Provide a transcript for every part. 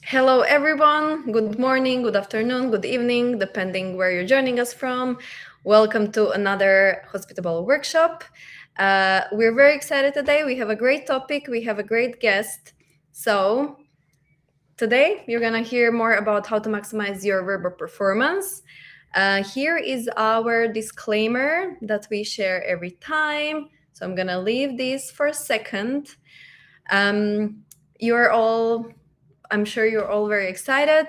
Hello, everyone. Good morning, good afternoon, good evening, depending where you're joining us from. Welcome to another Hospitable workshop. We're very excited today. We have a great topic, we have a great guest. So, today you're going to hear more about how to maximize your Vrbo performance. Here is our disclaimer that we share every time. So, I'm going to leave this for a second. You're all I'm sure you're all very excited.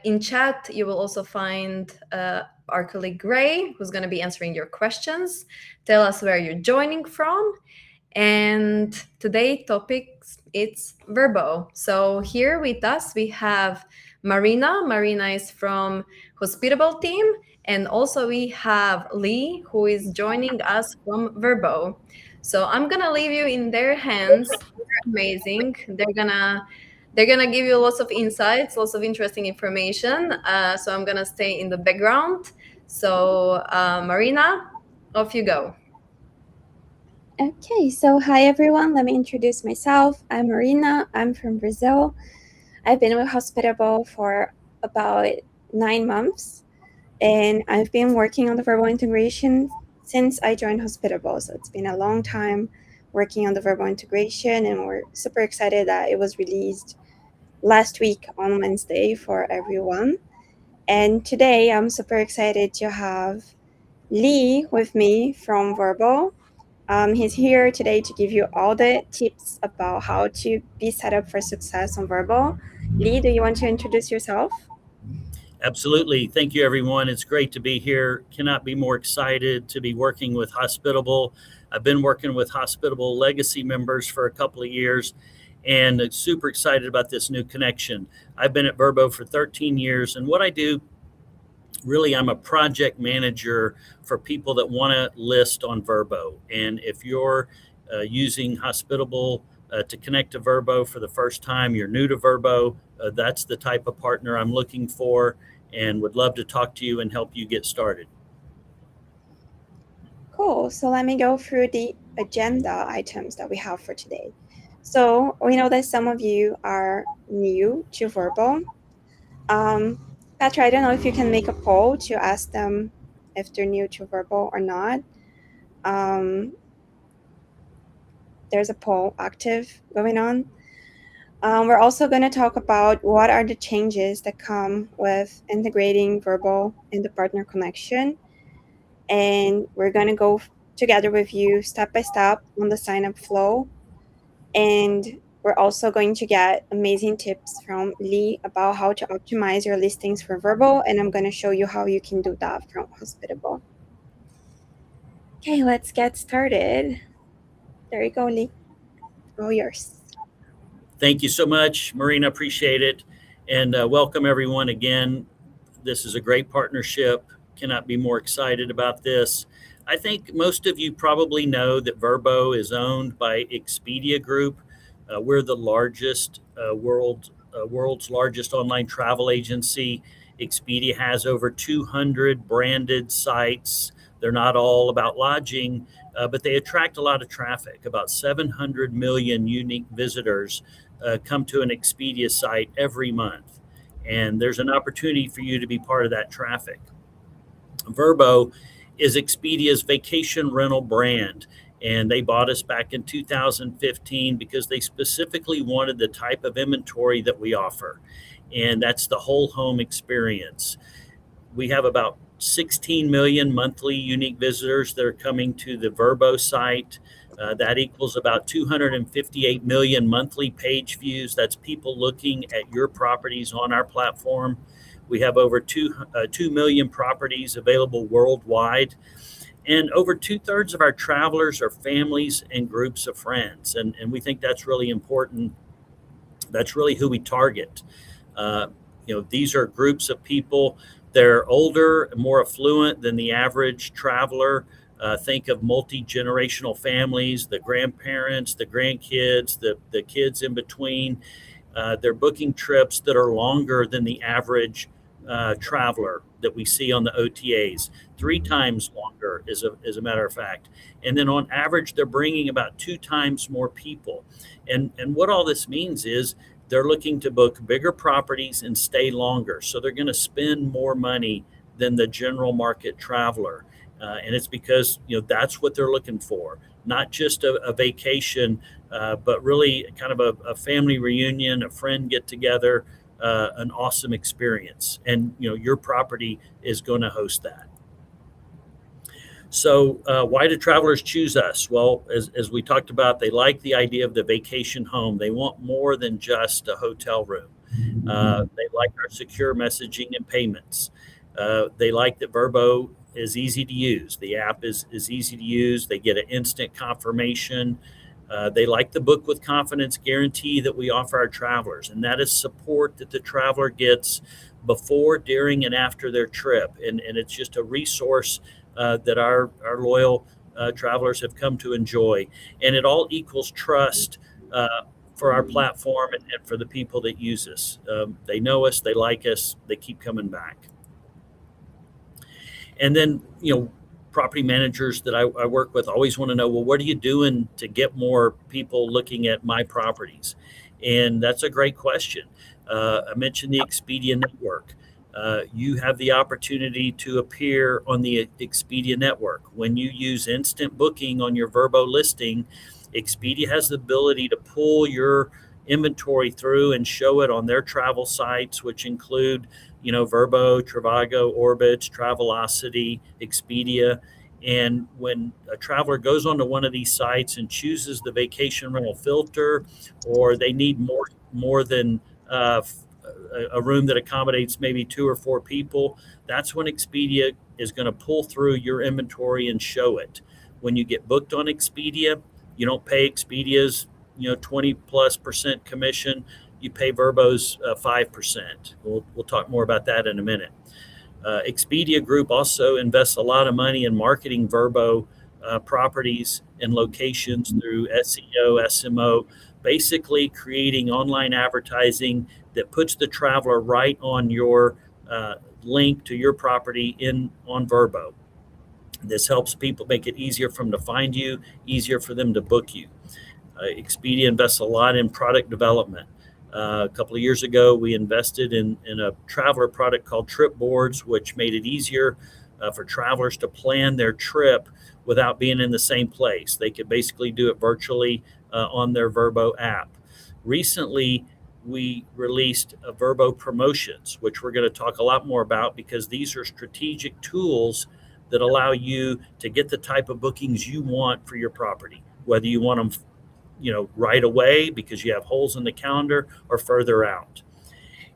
In chat, you will also find our colleague Gray, who's going to be answering your questions. Tell us where you're joining from. And today's topic it's Vrbo. So here with us, we have Marina. Marina is from Hospitable team. And also we have Lee, who is joining us from Vrbo. So I'm going to leave you in their hands. They're amazing. They're gonna give you lots of insights, lots of interesting information. So I'm gonna stay in the background. So Marina, off you go. Okay, so hi everyone. Let me introduce myself. I'm Marina. I'm from Brazil. I've been with Hospitable for about 9 months, and I've been working on the Vrbo integration since I joined Hospitable. So it's been a long time working on the Vrbo integration, and we're super excited that it was released last week on Wednesday for everyone. And today I'm super excited to have Lee with me from Vrbo. He's here today to give you all the tips about how to be set up for success on Vrbo. Lee, do you want to introduce yourself? Absolutely. Thank you, everyone. It's great to be here. Cannot be more excited to be working with Hospitable. I've been working with Hospitable legacy members for a couple of years and super excited about this new connection. I've been at Vrbo for 13 years, and what I do, really, I'm a project manager for people that want to list on Vrbo. And if you're using Hospitable to connect to Vrbo for the first time, you're new to Vrbo, that's the type of partner I'm looking for and would love to talk to you and help you get started. Cool. So let me go through the agenda items that we have for today. So we know that some of you are new to Vrbo. Petra, I don't know if you can make a poll to ask them if they're new to Vrbo or not. There's a poll active going on. We're also going to talk about what are the changes that come with integrating Vrbo in the partner connection. And we're going to go together with you step by step on the sign up flow. And we're also going to get amazing tips from Lee about how to optimize your listings for Vrbo. And I'm going to show you how you can do that from Hospitable. Okay, let's get started. There you go, Lee. All yours. Thank you so much, Marina. Appreciate it. And welcome everyone again. This is a great partnership. Cannot be more excited about this. I think most of you probably know that Vrbo is owned by Expedia Group. We're the world's largest online travel agency. Expedia has over 200 branded sites. They're not all about lodging, but they attract a lot of traffic. About 700 million unique visitors come to an Expedia site every month. And there's an opportunity for you to be part of that traffic. Vrbo is Expedia's vacation rental brand, and they bought us back in 2015 because they specifically wanted the type of inventory that we offer, and that's the whole home experience. We have about 16 million monthly unique visitors that are coming to the Vrbo site. That equals about 258 million monthly page views. That's people looking at your properties on our platform. We have over 2 million properties available worldwide. And over 2/3 of our travelers are families and groups of friends. And we think that's really important. That's really who we target. These are groups of people. They're older, more affluent than the average traveler. Think of multi-generational families, the grandparents, the grandkids, the kids in between. They're booking trips that are longer than the average traveler that we see on the OTAs, 3 times longer, as a matter of fact. And then on average, they're bringing about 2 times more people. And what all this means is they're looking to book bigger properties and stay longer. So they're going to spend more money than the general market traveler. And it's because, that's what they're looking for. Not just a vacation, but really kind of a family reunion, a friend get together, an awesome experience. And, your property is going to host that. So why do travelers choose us? Well, as we talked about, they like the idea of the vacation home. They want more than just a hotel room. They like our secure messaging and payments. They like that Vrbo is easy to use. The app is easy to use. They get an instant confirmation. They like the book with confidence guarantee that we offer our travelers. And that is support that the traveler gets before, during, and after their trip. And it's just a resource that our loyal travelers have come to enjoy. And it all equals trust for our platform and for the people that use us. They know us, they like us, they keep coming back. And then, property managers that I work with always want to know, well, what are you doing to get more people looking at my properties? And that's a great question. I mentioned the Expedia network. You have the opportunity to appear on the Expedia network. When you use instant booking on your Vrbo listing, Expedia has the ability to pull your inventory through and show it on their travel sites, which include, Vrbo, Trivago, Orbitz, Travelocity, Expedia. And when a traveler goes onto one of these sites and chooses the vacation rental filter, or they need more than a room that accommodates maybe 2 or 4 people, that's when Expedia is going to pull through your inventory and show it. When you get booked on Expedia, you don't pay Expedia's 20+% commission. You pay Vrbo's 5%. We'll talk more about that in a minute. Expedia Group also invests a lot of money in marketing Vrbo properties and locations through SEO, SMO, basically creating online advertising that puts the traveler right on your link to your property on Vrbo. This helps people, make it easier for them to find you, easier for them to book you. Expedia invests a lot in product development. A couple of years ago, we invested in a traveler product called Trip Boards, which made it easier for travelers to plan their trip without being in the same place. They could basically do it virtually on their Vrbo app. Recently, we released Vrbo Promotions, which we're going to talk a lot more about, because these are strategic tools that allow you to get the type of bookings you want for your property, whether you want them right away because you have holes in the calendar, or further out.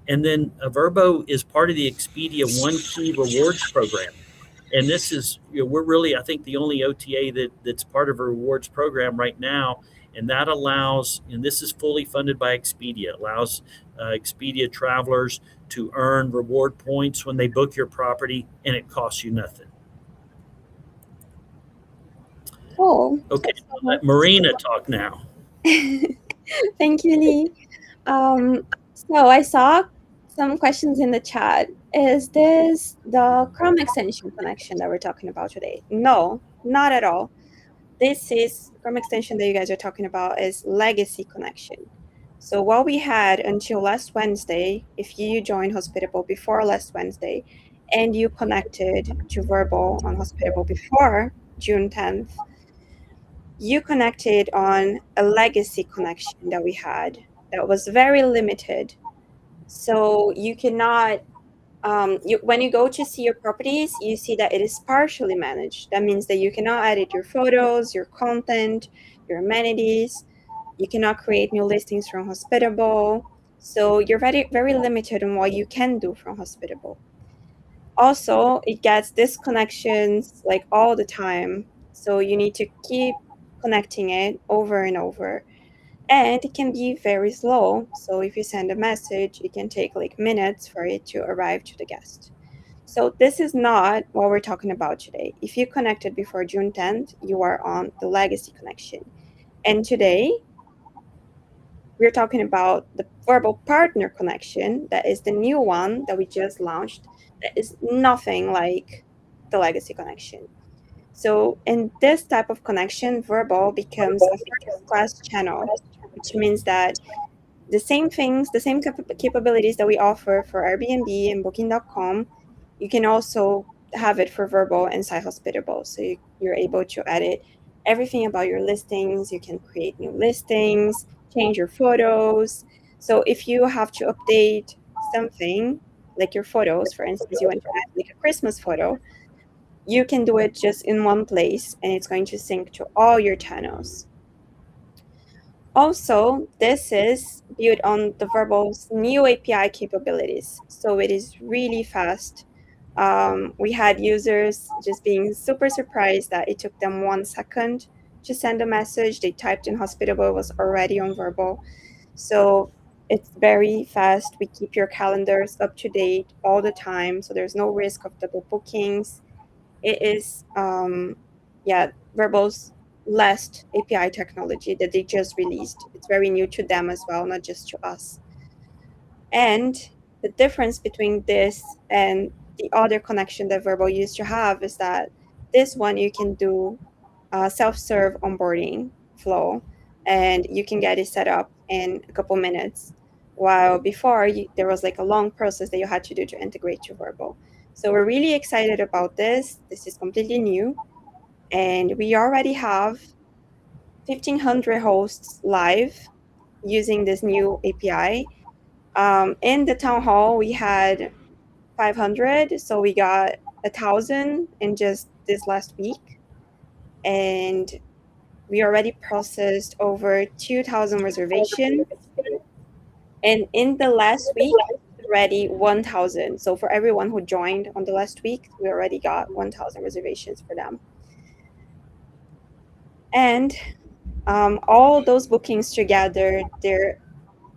And then Vrbo is part of the Expedia One Key Rewards program. And this is, we're really, I think, the only OTA that's part of a rewards program right now. And that allows, and this is fully funded by Expedia, it allows Expedia travelers to earn reward points when they book your property, and it costs you nothing. Cool. Okay, I'll let Marina talk now. Thank you, Lee. So I saw some questions in the chat. Is this the Chrome extension connection that we're talking about today? No, not at all. This is Chrome extension that you guys are talking about is legacy connection. So what we had until last Wednesday, if you joined Hospitable before last Wednesday, and you connected to Vrbo on Hospitable before June 10th, you connected on a legacy connection that we had that was very limited. So you cannot, when you go to see your properties, you see that it is partially managed. That means that you cannot edit your photos, your content, your amenities. You cannot create new listings from Hospitable. So you're very, very limited on what you can do from Hospitable. Also, it gets disconnections like all the time. So you need to keep connecting it over and over, and it can be very slow. So if you send a message, it can take like minutes for it to arrive to the guest. So this is not what we're talking about today. If you connected before June 10th, you are on the legacy connection. And today we're talking about the Vrbo partner connection. That is the new one that we just launched. That is nothing like the legacy connection. So in this type of connection, Vrbo becomes a first-class channel, which means that the same things, the same capabilities that we offer for Airbnb and Booking.com, you can also have it for Vrbo inside Hospitable. So you're able to edit everything about your listings. You can create new listings, change your photos. So if you have to update something, like your photos, for instance, you want to add like a Christmas photo, you can do it just in one place, and it's going to sync to all your channels. Also, this is built on the Vrbo's new API capabilities, so it is really fast. We had users just being super surprised that it took them 1 second to send a message. They typed in Hospitable, it was already on Vrbo. So it's very fast. We keep your calendars up to date all the time, so there's no risk of double bookings. It is, Vrbo's last API technology that they just released. It's very new to them as well, not just to us. And the difference between this and the other connection that Vrbo used to have is that this one you can do self-serve onboarding flow, and you can get it set up in a couple minutes, while before there was like a long process that you had to do to integrate to Vrbo. So we're really excited about this. This is completely new, and we already have 1,500 hosts live using this new API. In the town hall, we had 500, so we got 1,000 in just this last week, and we already processed over 2,000 reservations, and in the last week, already 1,000. So for everyone who joined on the last week, we already got 1,000 reservations for them. And all those bookings together, they're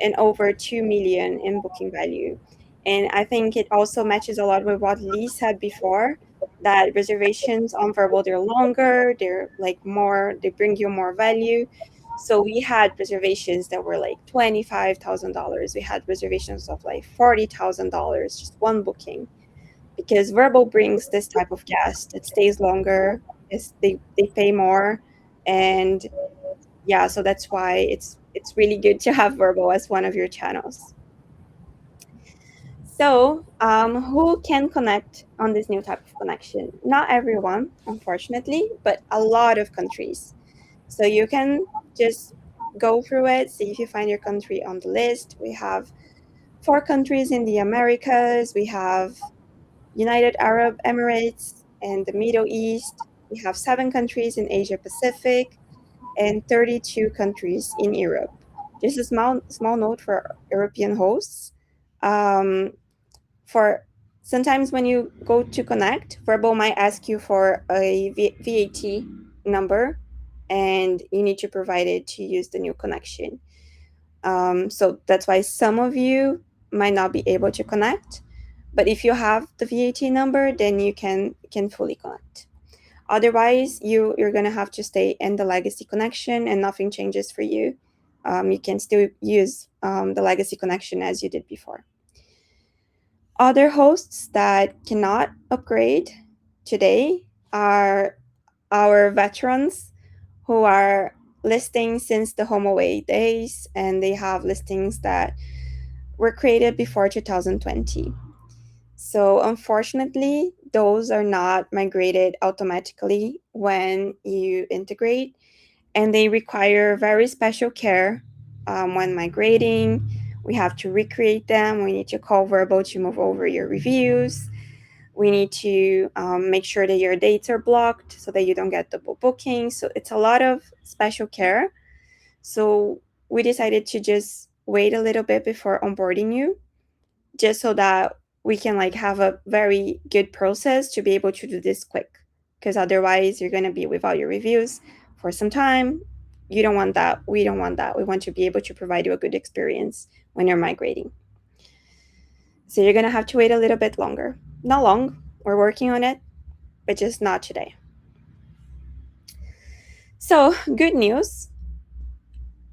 in over 2 million in booking value. And I think it also matches a lot with what Lee said before, that reservations on Vrbo, they're longer, they're like more, they bring you more value. So we had reservations that were like $25,000. We had reservations of like $40,000, just one booking. Because Vrbo brings this type of guest, it stays longer, they pay more, and yeah, so that's why it's really good to have Vrbo as one of your channels. So who can connect on this new type of connection? Not everyone, unfortunately, but a lot of countries. So you can just go through it, see if you find your country on the list. We have 4 countries in the Americas. We have United Arab Emirates and the Middle East. We have 7 countries in Asia Pacific and 32 countries in Europe. Just a small note for European hosts. For sometimes when you go to connect, Vrbo might ask you for a VAT number, and you need to provide it to use the new connection. So that's why some of you might not be able to connect. But if you have the VAT number, then you can fully connect. Otherwise, you're going to have to stay in the legacy connection, and nothing changes for you. You can still use the legacy connection as you did before. Other hosts that cannot upgrade today are our veterans who are listing since the HomeAway days, and they have listings that were created before 2020. So unfortunately, those are not migrated automatically when you integrate, and they require very special care when migrating. We have to recreate them. We need to call Vrbo to move over your reviews. We need to make sure that your dates are blocked so that you don't get double bookings. So it's a lot of special care. So we decided to just wait a little bit before onboarding you, just so that we can like have a very good process to be able to do this quick. Because otherwise you're going to be without your reviews for some time. You don't want that. We don't want that. We want to be able to provide you a good experience when you're migrating. So you're going to have to wait a little bit longer. Not long. We're working on it, but just not today. So good news.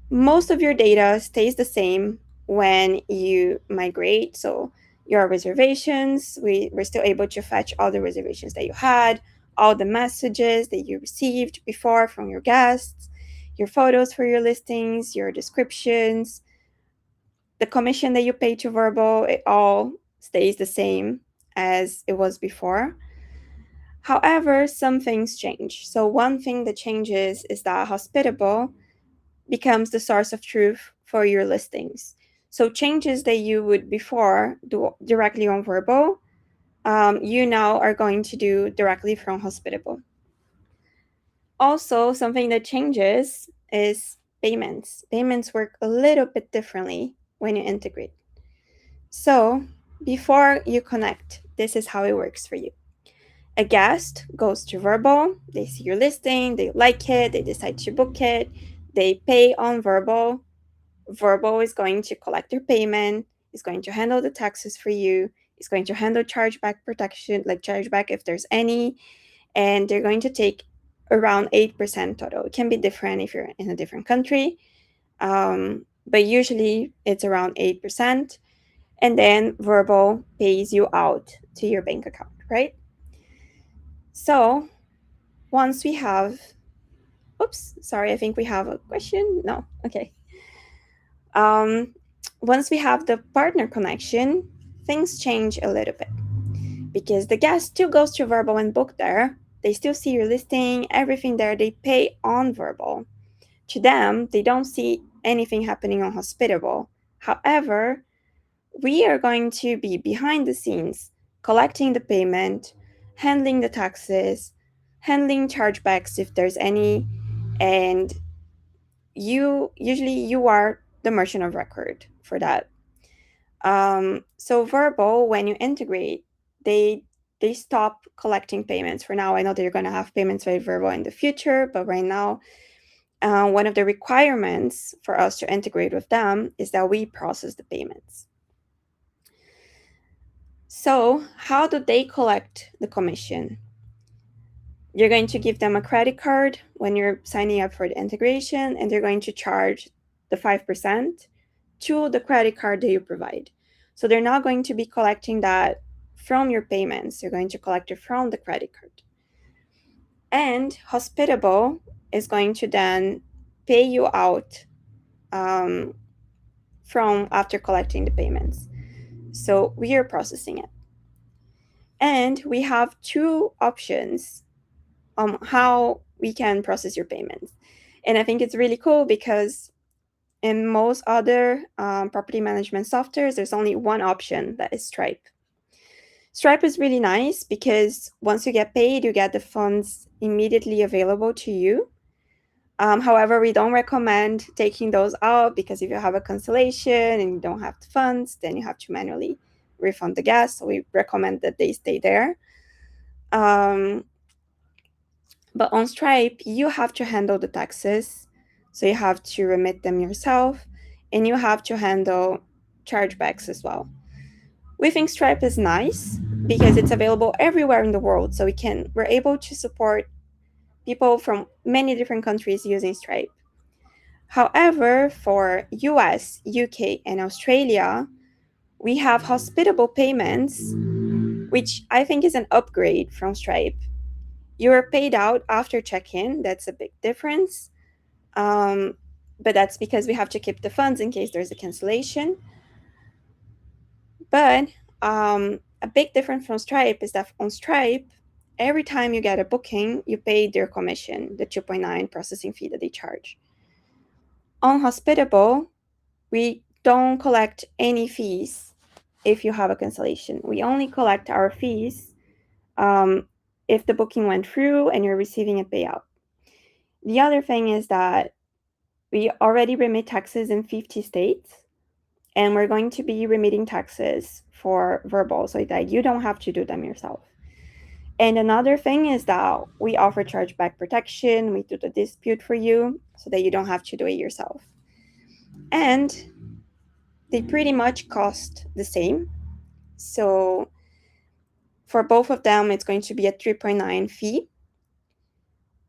Most of your data stays the same when you migrate. So your reservations, we're still able to fetch all the reservations that you had, all the messages that you received before from your guests, your photos for your listings, your descriptions. the commission that you pay to Vrbo, it all stays the same as it was before. However, some things change. So one thing that changes is that Hospitable becomes the source of truth for your listings. So changes that you would before do directly on Vrbo, you now are going to do directly from Hospitable. Also, something that changes is payments. Payments work a little bit differently when you integrate. So before you connect, this is how it works for you. A guest goes to Vrbo, they see your listing, they like it, they decide to book it, they pay on Vrbo. Vrbo is going to collect their payment, is going to handle the taxes for you, is going to handle chargeback protection, like chargeback if there's any, and they're going to take around 8% total. It can be different if you're in a different country, but usually it's around 8%. And then Vrbo pays you out to your bank account, right? So once we have, oops, sorry, I think we have a question. No, okay. Once we have the partner connection, things change a little bit because the guest still goes to Vrbo and book there. They still see your listing, everything there. They pay on Vrbo. To them, they don't see anything happening on Hospitable. However, we are going to be behind the scenes collecting the payment, handling the taxes, handling chargebacks if there's any, and you are the merchant of record for that. So Vrbo, when you integrate, they stop collecting payments for now. I know that you're going to have payments with Vrbo in the future, but right now, one of the requirements for us to integrate with them is that we process the payments. So how do they collect the commission? You're going to give them a credit card when you're signing up for the integration, and they're going to charge the 5% to the credit card that you provide. So they're not going to be collecting that from your payments. They're going to collect it from the credit card. And Hospitable is going to then pay you out from after collecting the payments. So we are processing it. And we have two options on how we can process your payments. And I think it's really cool because in most other property management softwares, there's only one option, that is Stripe. Stripe is really nice because once you get paid, you get the funds immediately available to you. However, we don't recommend taking those out because if you have a cancellation and you don't have the funds, then you have to manually refund the guest. So we recommend that they stay there. But on Stripe, you have to handle the taxes. So you have to remit them yourself, and you have to handle chargebacks as well. We think Stripe is nice because it's available everywhere in the world. So we're able to support people from many different countries using Stripe. However, for US, UK, and Australia, we have Hospitable payments, which I think is an upgrade from Stripe. You are paid out after check-in. That's a big difference. But that's because we have to keep the funds in case there's a cancellation. But a big difference from Stripe is that on Stripe, every time you get a booking, you pay their commission, the 2.9 processing fee that they charge. On Hospitable, we don't collect any fees if you have a cancellation. We only collect our fees if the booking went through and you're receiving a payout. The other thing is that we already remit taxes in 50 states, and we're going to be remitting taxes for Vrbo so that you don't have to do them yourself. And another thing is that we offer chargeback protection. We do the dispute for you so that you don't have to do it yourself. And they pretty much cost the same. So for both of them, it's going to be a 3.9 fee.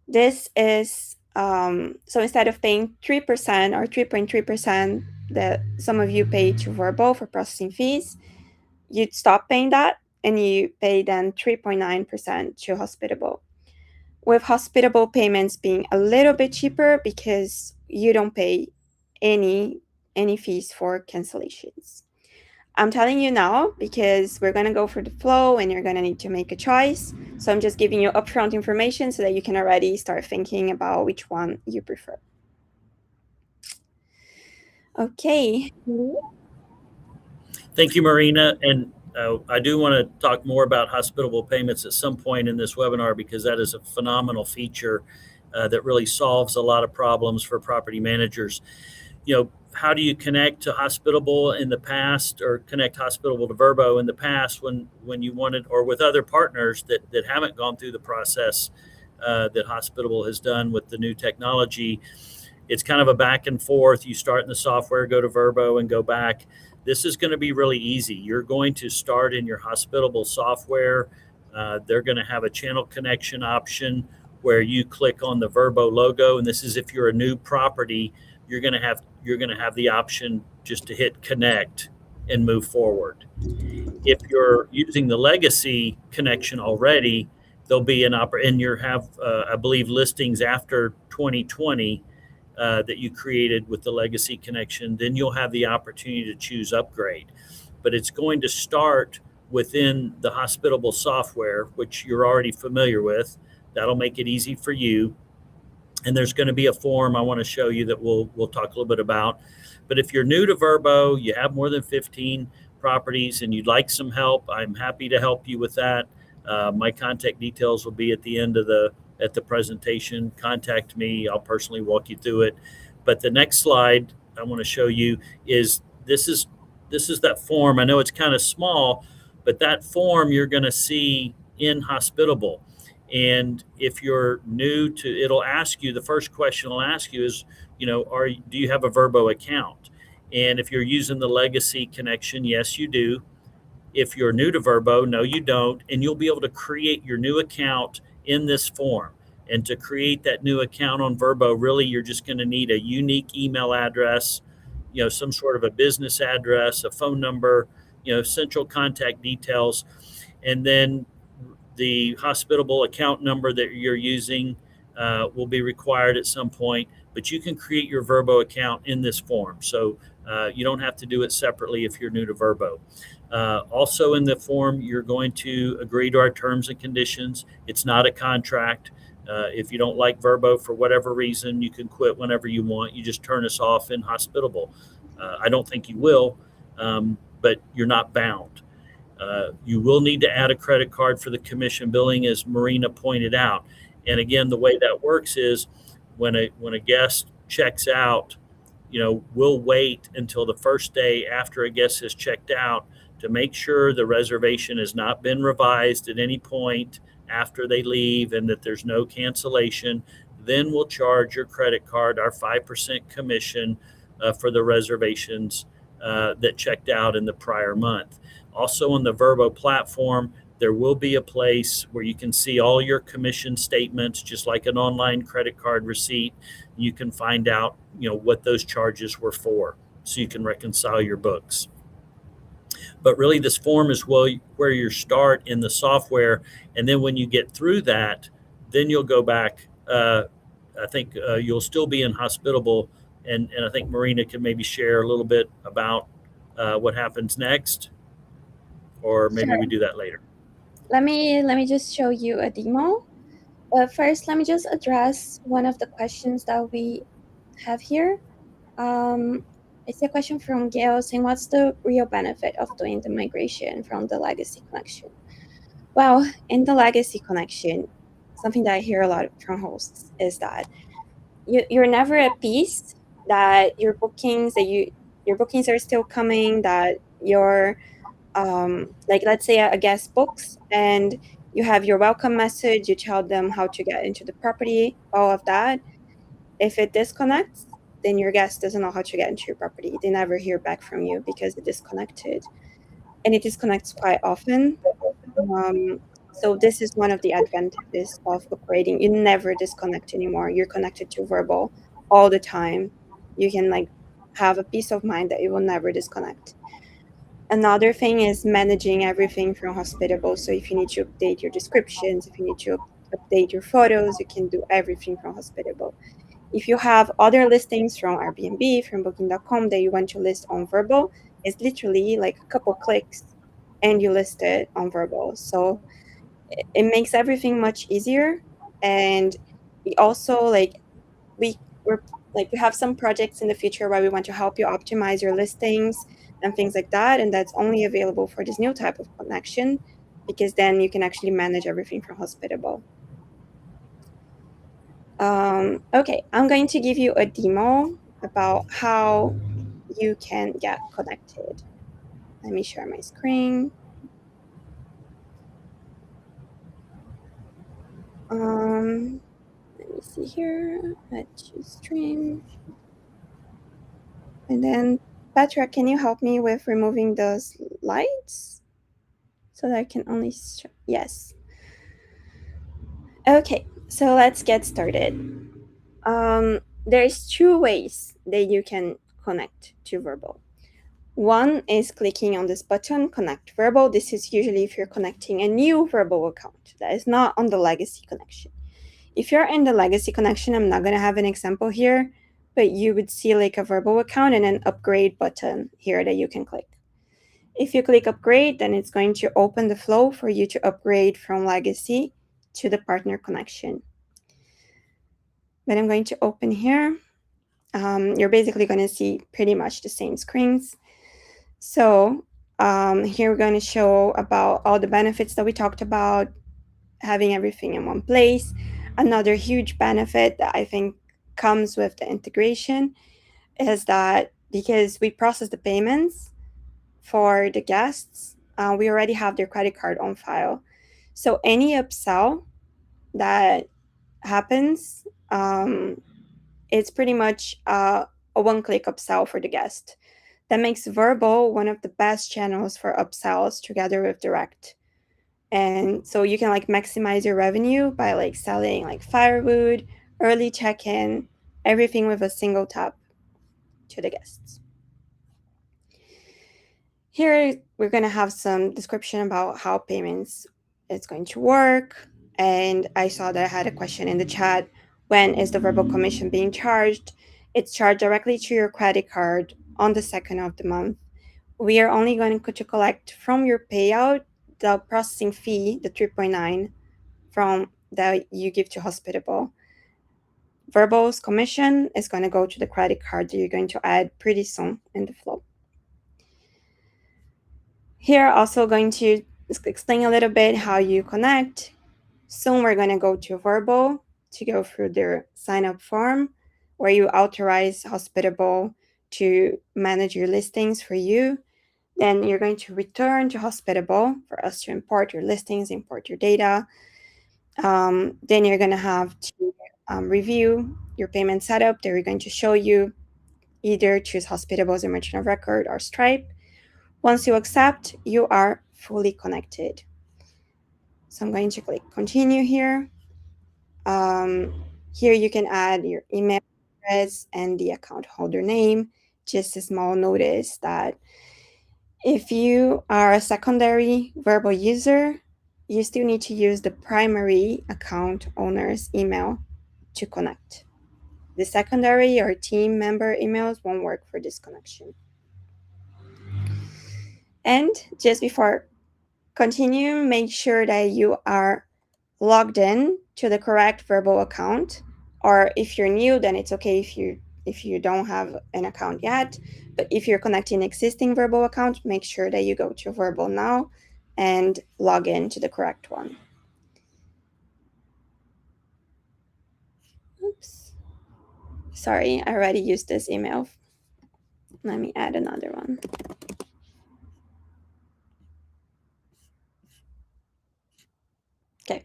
This is, so instead of paying 3% or 3.3% that some of you pay to Vrbo for processing fees, you'd stop paying that and you pay then 3.9% to Hospitable. With Hospitable payments being a little bit cheaper because you don't pay any any fees for cancellations. I'm telling you now because we're going to go for the flow and you're going to need to make a choice. So I'm just giving you upfront information so that you can already start thinking about which one you prefer. Okay. Thank you, Marina. And I do want to talk more about hospitable payments at some point in this webinar, because that is a phenomenal feature that really solves a lot of problems for property managers. How do you connect to Hospitable in the past, or connect Hospitable to Vrbo in the past when you wanted, or with other partners that haven't gone through the process that Hospitable has done with the new technology? It's kind of a back and forth. You start in the software, go to Vrbo and go back. This is going to be really easy. You're going to start in your Hospitable software. They're going to have a channel connection option where you click on the Vrbo logo. And this is if you're a new property, you're going to have the option just to hit connect and move forward. If you're using the legacy connection already, there'll be and you have, I believe, listings after 2020 that you created with the legacy connection, then you'll have the opportunity to choose upgrade. But it's going to start within the Hospitable software, which you're already familiar with. That'll make it easy for you. And there's going to be a form I want to show you that we'll talk a little bit about. But if you're new to Vrbo, you have more than 15 properties and you'd like some help, I'm happy to help you with that. My contact details will be at the end of the presentation. Contact me. I'll personally walk you through it. But the next slide I want to show you is this is that form. I know it's kind of small, but that form you're going to see in Hospitable. And if you're new to, it'll ask you, the first question it'll ask you is, do you have a Vrbo account? And if you're using the legacy connection, yes, you do. If you're new to Vrbo, no, you don't. And you'll be able to create your new account in this form. And to create that new account on Vrbo, really, you're just going to need a unique email address, some sort of a business address, a phone number, central contact details. And then the Hospitable account number that you're using will be required at some point, but you can create your Vrbo account in this form. So you don't have to do it separately if you're new to Vrbo. Also in the form, you're going to agree to our terms and conditions. It's not a contract. If you don't like Vrbo for whatever reason, you can quit whenever you want. You just turn us off in Hospitable. I don't think you will, but you're not bound. You will need to add a credit card for the commission billing, as Marina pointed out. And again, the way that works is when a guest checks out, we'll wait until the first day after a guest has checked out to make sure the reservation has not been revised at any point after they leave and that there's no cancellation. Then we'll charge your credit card our 5% commission for the reservations that checked out in the prior month. Also on the Vrbo platform, there will be a place where you can see all your commission statements, just like an online credit card receipt. You can find out, what those charges were for, so you can reconcile your books. But really, this form is where you start in the software. And then when you get through that, then you'll go back. I think you'll still be in Hospitable. And I think Marina can maybe share a little bit about what happens next. Or maybe Sure. we do that later. Let me just show you a demo. But first, let me just address one of the questions that we have here. It's a question from Gail saying, what's the real benefit of doing the migration from the legacy connection? Well, in the legacy connection, something that I hear a lot from hosts is that you're never at peace that your bookings are still coming, that your like let's say a guest books and you have your welcome message, you tell them how to get into the property, all of that. If it disconnects, then your guest doesn't know how to get into your property. They never hear back from you because it disconnected, and it disconnects quite often. So this is one of the advantages of upgrading. You never disconnect anymore. You're connected to Vrbo all the time. You can have a peace of mind that you will never disconnect. Another thing is managing everything from Hospitable. So if you need to update your descriptions, if you need to update your photos, you can do everything from Hospitable. If you have other listings from Airbnb, from Booking.com that you want to list on Vrbo, it's literally like a couple clicks and you list it on Vrbo. So it makes everything much easier. And we also we're we have some projects in the future where we want to help you optimize your listings and things like that. And that's only available for this new type of connection, because then you can actually manage everything from Hospitable. Okay, I'm going to give you a demo about how you can get connected. Let me share my screen. Let me see here. Let's choose stream. And then, Petra, can you help me with removing those lights so that I can only yes. Okay, so let's get started. There's two ways that you can connect to Vrbo. One is clicking on this button, Connect Vrbo. This is usually if you're connecting a new Vrbo account that is not on the legacy connection. If you're in the legacy connection, I'm not going to have an example here, but you would see like a Vrbo account and an upgrade button here that you can click. If you click upgrade, then it's going to open the flow for you to upgrade from legacy to the partner connection. But I'm going to open here. You're basically going to see pretty much the same screens. So here we're going to show about all the benefits that we talked about, having everything in one place. Another huge benefit that I think comes with the integration is that because we process the payments for the guests, we already have their credit card on file. So any upsell that happens, it's pretty much a one-click upsell for the guest. That makes Vrbo one of the best channels for upsells together with direct. And so you can like maximize your revenue by like selling like firewood, early check-in, everything with a single tap to the guests. Here we're going to have some description about how payments is going to work. And I saw that I had a question in the chat. When is the Vrbo commission being charged? It's charged directly to your credit card on the 2nd of the month. We are only going to collect from your payout the processing fee, the 3.9 from that you give to Hospitable. Vrbo's commission is going to go to the credit card that you're going to add pretty soon in the flow. Here, also going to explain a little bit how you connect. Soon we're going to go to Vrbo to go through their sign-up form where you authorize Hospitable to manage your listings for you. Then you're going to return to Hospitable for us to import your listings, import your data. Then you're going to have to review your payment setup. They're going to show you either choose Hospitable as a merchant of record or Stripe. Once you accept, you are fully connected. So I'm going to click continue here. Here you can add your email address and the account holder name. Just a small notice that if you are a secondary Vrbo user, you still need to use the primary account owner's email to connect. The secondary or team member emails won't work for this connection. And just before continuing, make sure that you are logged in to the correct Vrbo account. Or if you're new, then it's okay if you don't have an account yet. But if you're connecting existing Vrbo account, make sure that you go to Vrbo now and log in to the correct one. Oops. Sorry, I already used this email. Let me add another one. Okay.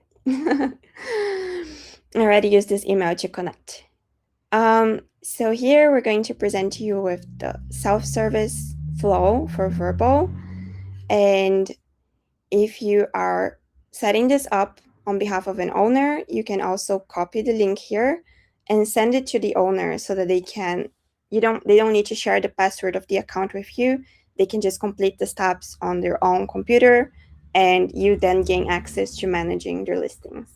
I already used this email to connect. So here we're going to present you with the self-service flow for Vrbo. And if you are setting this up on behalf of an owner, you can also copy the link here and send it to the owner so that they don't need to share the password of the account with you. They can just complete the steps on their own computer, and you then gain access to managing their listings.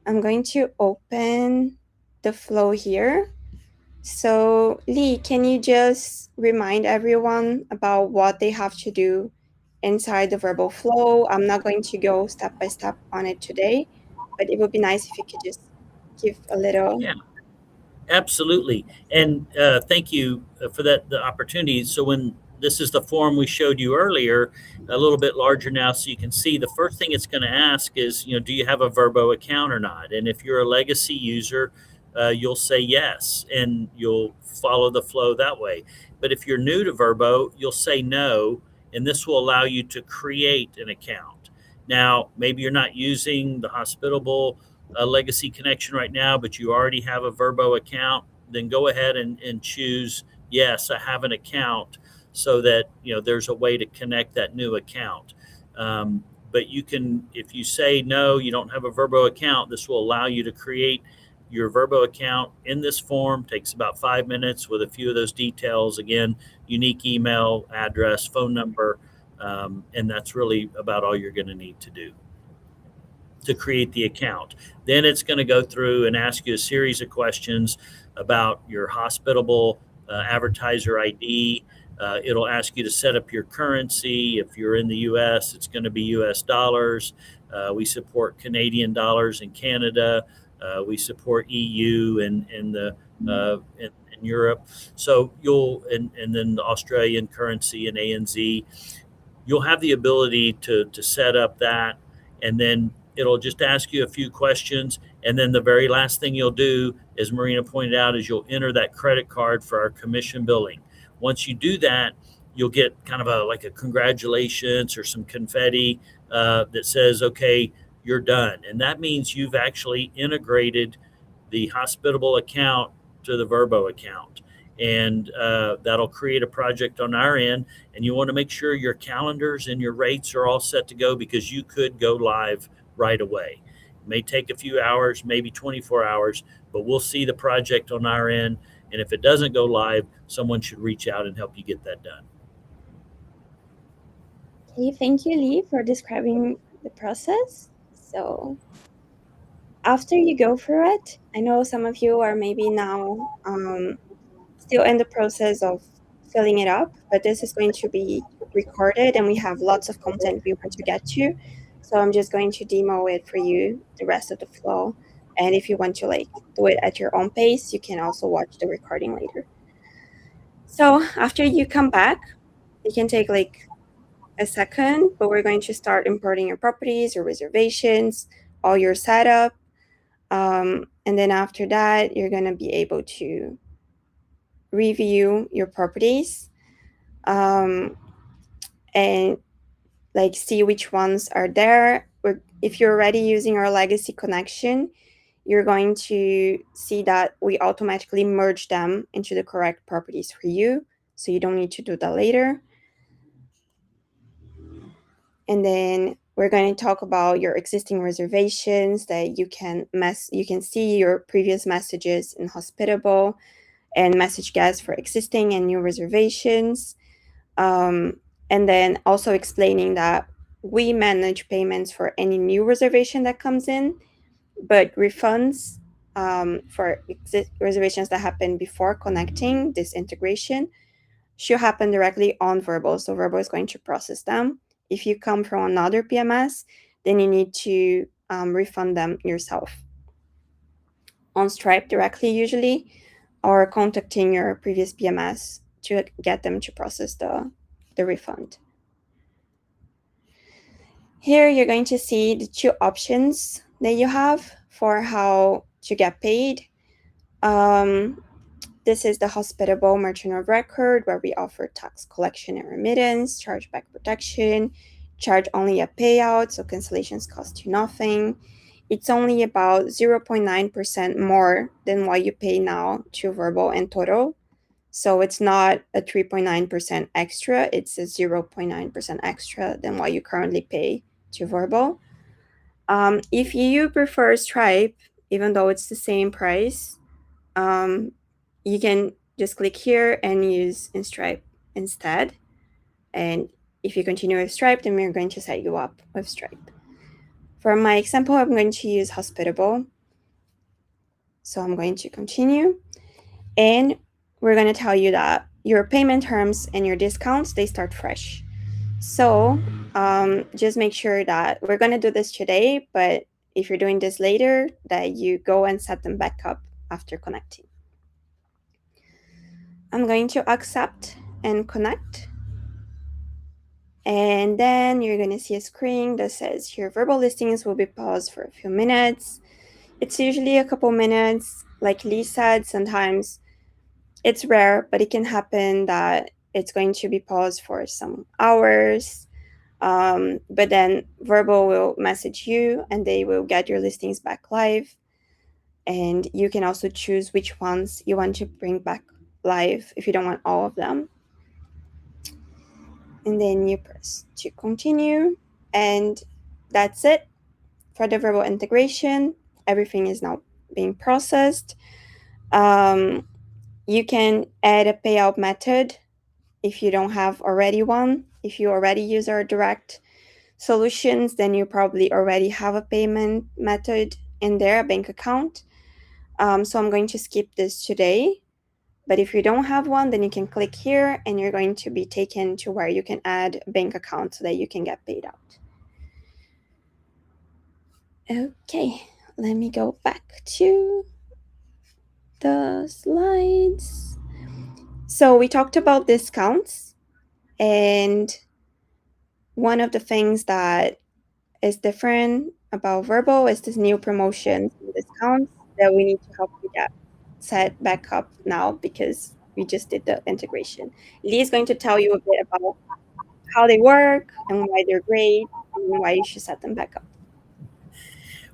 I'm going to open the flow here. So Lee, can you just remind everyone about what they have to do inside the Vrbo flow? I'm not going to go step by step on it today, but it would be nice if you could just give a little. Yeah. Absolutely. And thank you for the opportunity. So when this is the form we showed you earlier, a little bit larger now so you can see, the first thing it's going to ask is, do you have a Vrbo account or not? And if you're a legacy user, you'll say yes, and you'll follow the flow that way. But if you're new to Vrbo, you'll say no, and this will allow you to create an account. Now, maybe you're not using the Hospitable legacy connection right now, but you already have a Vrbo account, then go ahead and choose, yes, I have an account, so that there's a way to connect that new account. But you can, if you say no, you don't have a Vrbo account, this will allow you to create your Vrbo account in this form. Takes about 5 minutes with a few of those details. Again, unique email, address, phone number, and that's really about all you're going to need to do to create the account. Then it's going to go through and ask you a series of questions about your Hospitable advertiser ID. It'll ask you to set up your currency. If you're in the US, it's going to be US dollars. We support Canadian dollars in Canada. We support EU and in Europe. So and then the Australian currency and ANZ. You'll have the ability to set up that, and then it'll just ask you a few questions. And then the very last thing you'll do, as Marina pointed out, is you'll enter that credit card for our commission billing. Once you do that, you'll get kind of like a congratulations or some confetti that says, okay, you're done. And that means you've actually integrated the Hospitable account to the Vrbo account. And that'll create a project on our end. And you want to make sure your calendars and your rates are all set to go, because you could go live right away. It may take a few hours, maybe 24 hours, but we'll see the project on our end. And if it doesn't go live, someone should reach out and help you get that done. Okay, thank you, Lee, for describing the process. So after you go through it, I know some of you are maybe now still in the process of filling it up, but this is going to be recorded and we have lots of content we want to get to. So I'm just going to demo it for you, the rest of the flow. And if you want to do it at your own pace, you can also watch the recording later. So after you come back, you can take a second, but we're going to start importing your properties, your reservations, all your setup. And then after that, you're going to be able to review your properties and see which ones are there. If you're already using our legacy connection, you're going to see that we automatically merge them into the correct properties for you, so you don't need to do that later. And then we're going to talk about your existing reservations, that you can see your previous messages in Hospitable and message guests for existing and new reservations. And then also explaining that we manage payments for any new reservation that comes in, but refunds for reservations that happen before connecting this integration should happen directly on Vrbo. So Vrbo is going to process them. If you come from another PMS, then you need to refund them yourself on Stripe directly usually, or contacting your previous PMS to get them to process the refund. Here you're going to see the two options that you have for how to get paid. This is the Hospitable Merchant of Record, where we offer tax collection and remittance, chargeback protection, charge only a payout, so cancellations cost you nothing. It's only about 0.9% more than what you pay now to Vrbo in total. So it's not a 3.9% extra, it's a 0.9% extra than what you currently pay to Vrbo. If you prefer Stripe, even though it's the same price, you can just click here and use in Stripe instead. And if you continue with Stripe, then we're going to set you up with Stripe. For my example, I'm going to use Hospitable. So I'm going to continue. And we're going to tell you that your payment terms and your discounts, they start fresh. So just make sure that we're going to do this today, but if you're doing this later, that you go and set them back up after connecting. I'm going to accept and connect. And then you're going to see a screen that says your Vrbo listings will be paused for a few minutes. It's usually a couple minutes. Like Lee said, sometimes it's rare, but it can happen that it's going to be paused for some hours. But then Vrbo will message you and they will get your listings back live. And you can also choose which ones you want to bring back live if you don't want all of them. And then you press to continue. And that's it for the Vrbo integration. Everything is now being processed. You can add a payout method if you don't have already one. If you already use our direct solutions, then you probably already have a payment method in there, a bank account. So I'm going to skip this today. But if you don't have one, then you can click here and you're going to be taken to where you can add a bank account so that you can get paid out. Okay, let me go back to the slides. So we talked about discounts, and one of the things that is different about Vrbo is this new promotions and discounts that we need to help you get set back up now because we just did the integration. Lee is going to tell you a bit about how they work and why they're great and why you should set them back up.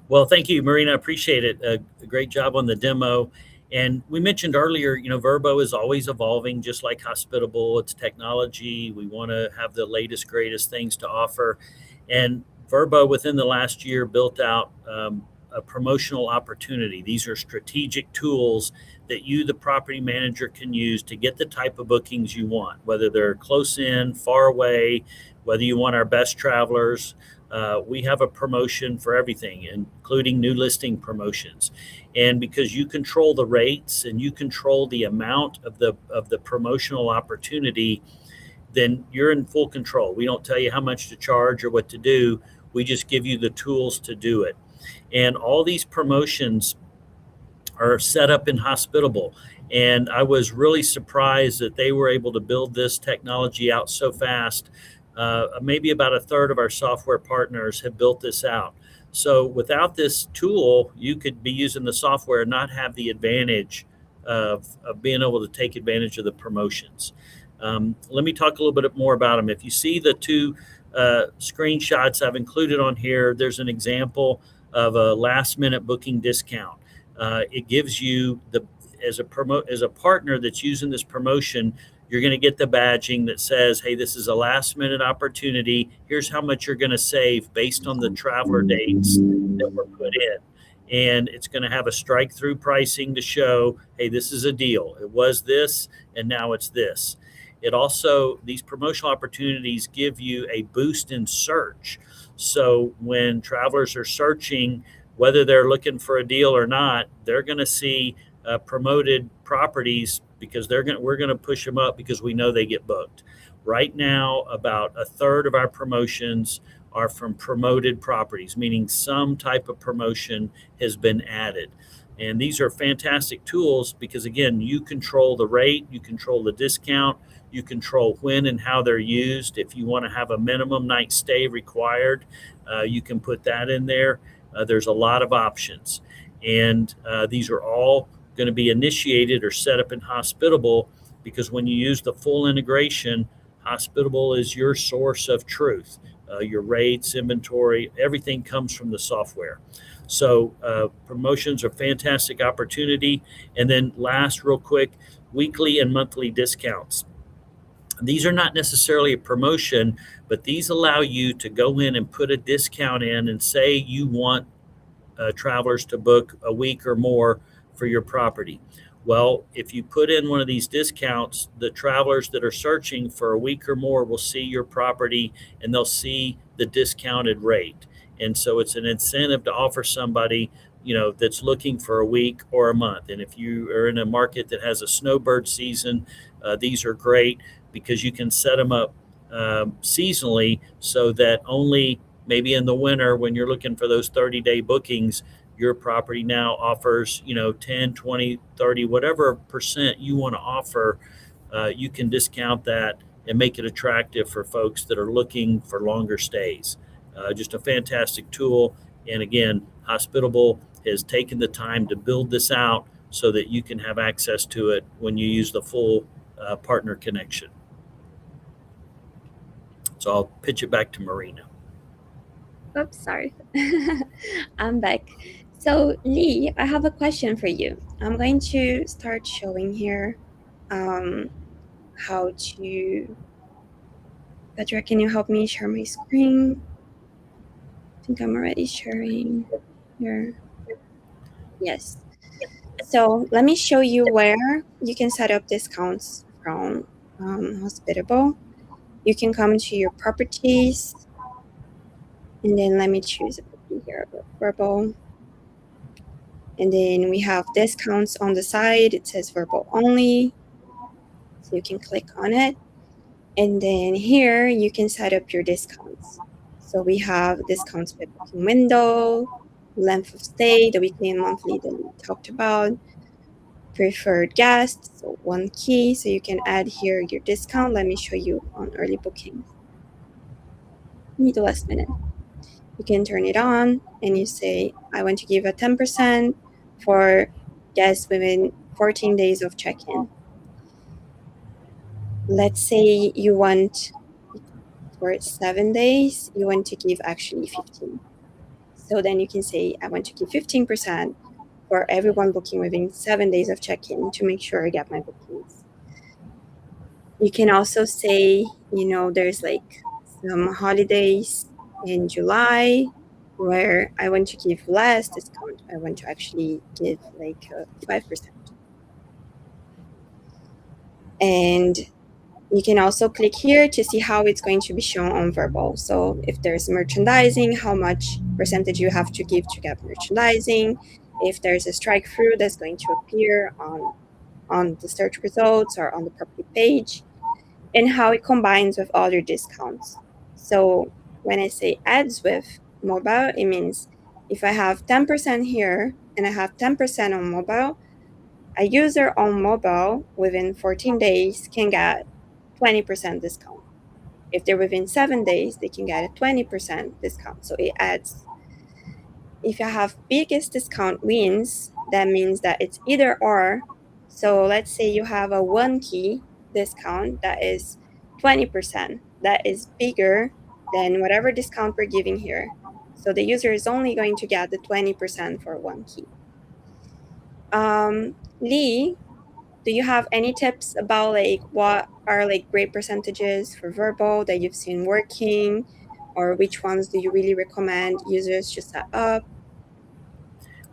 Well, thank you, Marina. I appreciate it. A great job on the demo. And we mentioned earlier, Vrbo is always evolving, just like Hospitable. It's technology. We want to have the latest, greatest things to offer. And Vrbo, within the last year, built out a promotional opportunity. These are strategic tools that you, the property manager, can use to get the type of bookings you want, whether they're close in, far away, whether you want our best travelers. We have a promotion for everything, including new listing promotions. And because you control the rates and you control the amount of the promotional opportunity, then you're in full control. We don't tell you how much to charge or what to do. We just give you the tools to do it. And all these promotions are set up in Hospitable. And I was really surprised that they were able to build this technology out so fast. Maybe about a third of our software partners have built this out. So without this tool, you could be using the software and not have the advantage of being able to take advantage of the promotions. Let me talk a little bit more about them. If you see the two screenshots I've included on here, there's an example of a last minute booking discount. It gives you as a partner that's using this promotion, you're going to get the badging that says, hey, this is a last minute opportunity. Here's how much you're going to save based on the traveler dates that were put in. And it's going to have a strike through pricing to show, hey, this is a deal. It was this, and now it's this. It also, these promotional opportunities give you a boost in search. So when travelers are searching, whether they're looking for a deal or not, they're going to see promoted properties because we're going to push them up because we know they get booked. Right now, about a third of our promotions are from promoted properties, meaning some type of promotion has been added. And these are fantastic tools because, again, you control the rate, you control the discount, you control when and how they're used. If you want to have a minimum night stay required, you can put that in there. There's a lot of options. And these are all going to be initiated or set up in Hospitable because when you use the full integration, Hospitable is your source of truth. Your rates, inventory, everything comes from the software. So promotions are fantastic opportunity. And then last, real quick, weekly and monthly discounts. These are not necessarily a promotion, but these allow you to go in and put a discount in and say you want travelers to book a week or more for your property. Well, if you put in one of these discounts, the travelers that are searching for a week or more will see your property and they'll see the discounted rate. And so it's an incentive to offer somebody that's looking for a week or a month. And if you are in a market that has a snowbird season, these are great because you can set them up seasonally so that only maybe in the winter when you're looking for those 30-day bookings, your property now offers 10, 20, 30, whatever percent you want to offer. You can discount that and make it attractive for folks that are looking for longer stays. Just a fantastic tool. And again, Hospitable has taken the time to build this out so that you can have access to it when you use the full partner connection. So I'll pitch it back to Marina. Oops, sorry. I'm back. So Lee, I have a question for you. I'm going to start showing here how to... Petra, can you help me share my screen? I think I'm already sharing here. Yes. So let me show you where you can set up discounts from Hospitable. You can come to your properties, and then let me choose a property here, Vrbo. And then we have discounts on the side. It says Vrbo only. So you can click on it. And then here you can set up your discounts. So we have discounts by booking window, length of stay, the weekly and monthly that we talked about, preferred guests, so 1 key. So you can add here your discount. Let me show you on early booking. Need the last minute. You can turn it on and you say, I want to give a 10% for guests within 14 days of check-in. Let's say you want for 7 days, you want to give actually 15. So then you can say, I want to give 15% for everyone booking within 7 days of check-in to make sure I get my bookings. You can also say, there's like some holidays in July where I want to give less discount. I want to actually give like 5%. And you can also click here to see how it's going to be shown on Vrbo. So if there's merchandising, how much percentage you have to give to get merchandising. If there's a strike through that's going to appear on the search results or on the property page, and how it combines with other discounts. So when I say ads with mobile, it means if I have 10% here and I have 10% on mobile, a user on mobile within 14 days can get 20% discount. If they're within 7 days, they can get a 20% discount. So it adds. If you have biggest discount wins, that means that it's either or. So let's say you have a 1 key discount that is 20%. That is bigger than whatever discount we're giving here. So the user is only going to get the 20% for 1 key. Lee, do you have any tips about like what are like great percentages for Vrbo that you've seen working, or which ones do you really recommend users to set up?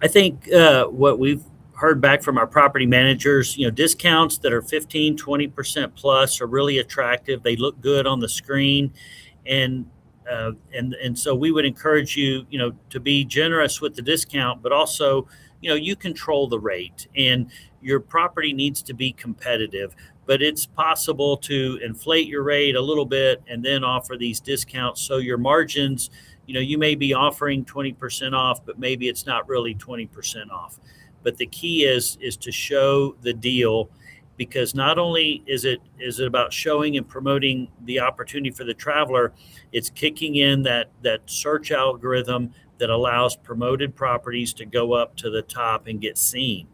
I think what we've heard back from our property managers, discounts that are 15, 20% plus are really attractive. They look good on the screen. And so we would encourage you, to be generous with the discount, but also, you control the rate, and your property needs to be competitive, but it's possible to inflate your rate a little bit and then offer these discounts. So your margins, you may be offering 20% off, but maybe it's not really 20% off. But the key is to show the deal, because not only is it about showing and promoting the opportunity for the traveler, it's kicking in that search algorithm that allows promoted properties to go up to the top and get seen.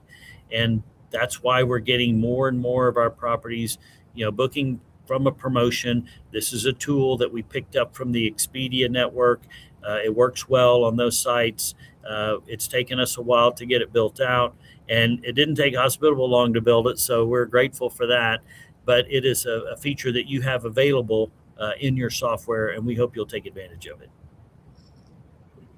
And that's why we're getting more and more of our properties, booking from a promotion. This is a tool that we picked up from the Expedia network. It works well on those sites. It's taken us a while to get it built out, and it didn't take Hospitable long to build it, so we're grateful for that. But it is a feature that you have available in your software, and we hope you'll take advantage of it.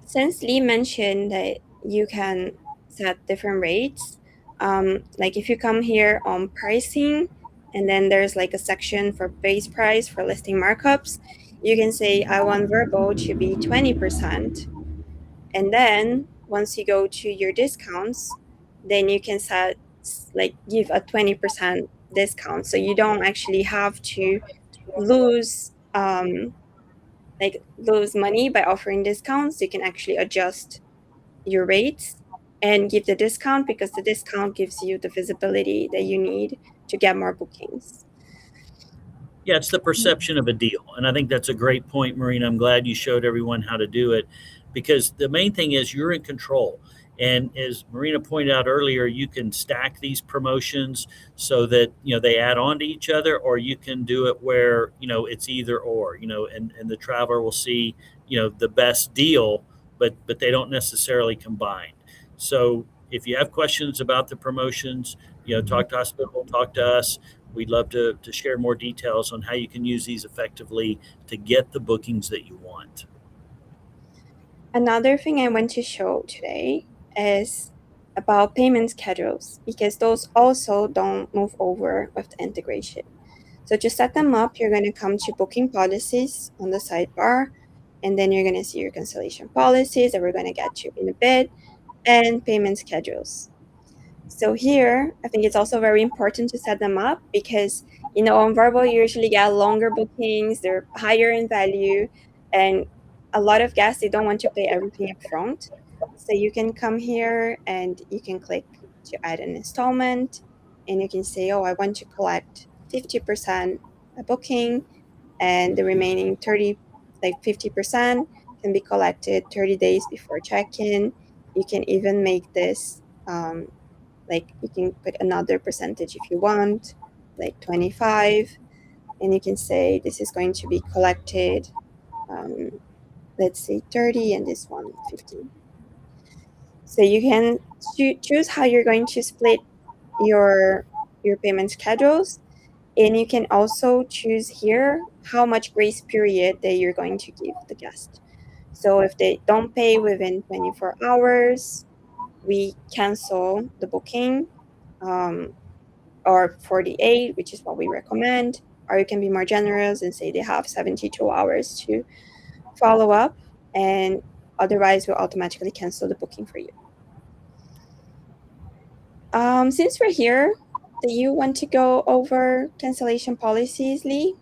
Since Lee mentioned that you can set different rates, like if you come here on pricing, and then there's like a section for base price for listing markups, you can say, I want Vrbo to be 20%. And then once you go to your discounts, then you can set give a 20% discount. So you don't actually have to lose lose money by offering discounts. You can actually adjust your rates and give the discount, because the discount gives you the visibility that you need to get more bookings. Yeah, it's the perception of a deal. And I think that's a great point, Marina. I'm glad you showed everyone how to do it, because the main thing is you're in control. And as Marina pointed out earlier, you can stack these promotions so that, they add on to each other, or you can do it where, it's either or, and the traveler will see, the best deal, but they don't necessarily combine. So if you have questions about the promotions, talk to Hospitable, talk to us. We'd love to share more details on how you can use these effectively to get the bookings that you want. Another thing I want to show today is about payment schedules, because those also don't move over with the integration. So to set them up, you're going to come to booking policies on the sidebar, and then you're going to see your cancellation policies that we're going to get to in a bit, and payment schedules. So here, I think it's also very important to set them up, because, on Vrbo, you usually get longer bookings, they're higher in value, and a lot of guests, they don't want to pay everything up front. So you can come here and you can click to add an installment, and you can say, oh, I want to collect 50% a booking, and the remaining 50% can be collected 30 days before check-in. You can even make this you can put another percentage if you want, like 25, and you can say this is going to be collected, let's say 30, and this one 15. So you can choose how you're going to split your payment schedules, and you can also choose here how much grace period that you're going to give the guest. So if they don't pay within 24 hours, we cancel the booking, or 48, which is what we recommend. Or you can be more generous and say they have 72 hours to follow up, and otherwise we'll automatically cancel the booking for you. Since we're here, do you want to go over cancellation policies, Lee?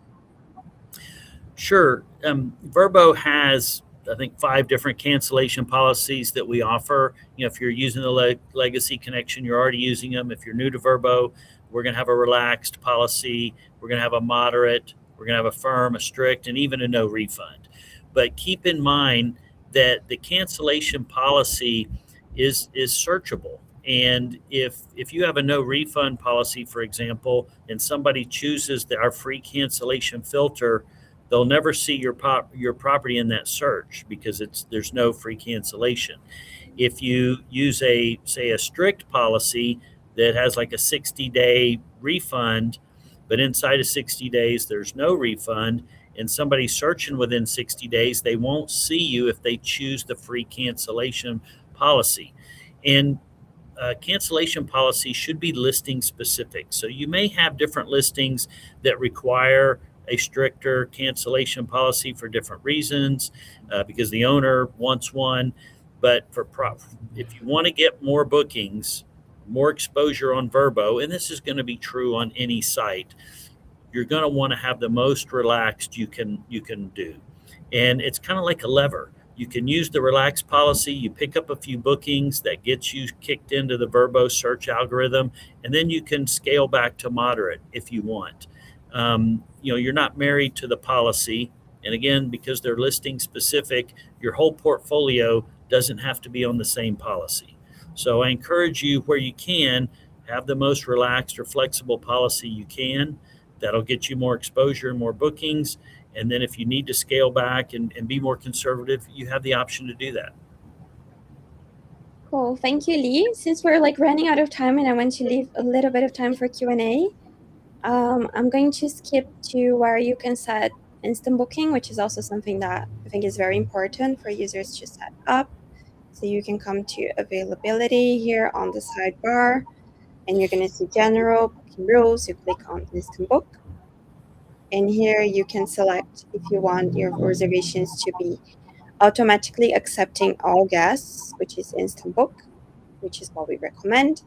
Sure. Vrbo has, I think, 5 different cancellation policies that we offer. If you're using the legacy connection, you're already using them. If you're new to Vrbo, we're going to have a relaxed policy. We're going to have a moderate. We're going to have a firm, a strict, and even a no refund. But keep in mind that the cancellation policy is searchable. And if you have a no refund policy, for example, and somebody chooses our free cancellation filter, they'll never see your property in that search, because there's no free cancellation. If you use a strict policy that has like a 60-day refund, but inside of 60 days there's no refund, and somebody's searching within 60 days, they won't see you if they choose the free cancellation policy. And cancellation policy should be listing specific. So you may have different listings that require a stricter cancellation policy for different reasons, because the owner wants one. But if you want to get more bookings, more exposure on Vrbo, and this is going to be true on any site, you're going to want to have the most relaxed you can do. And it's kind of like a lever. You can use the relaxed policy. You pick up a few bookings that gets you kicked into the Vrbo search algorithm, and then you can scale back to moderate if you want. You're not married to the policy. And again, because they're listing specific, your whole portfolio doesn't have to be on the same policy. So I encourage you, where you can, have the most relaxed or flexible policy you can. That'll get you more exposure and more bookings. And then if you need to scale back and be more conservative, you have the option to do that. Cool. Thank you, Lee. Since we're running out of time and I want to leave a little bit of time for Q&A, I'm going to skip to where you can set instant booking, which is also something that I think is very important for users to set up. So you can come to availability here on the sidebar, and you're going to see general booking rules. You click on instant book, and here you can select if you want your reservations to be automatically accepting all guests, which is instant book, which is what we recommend.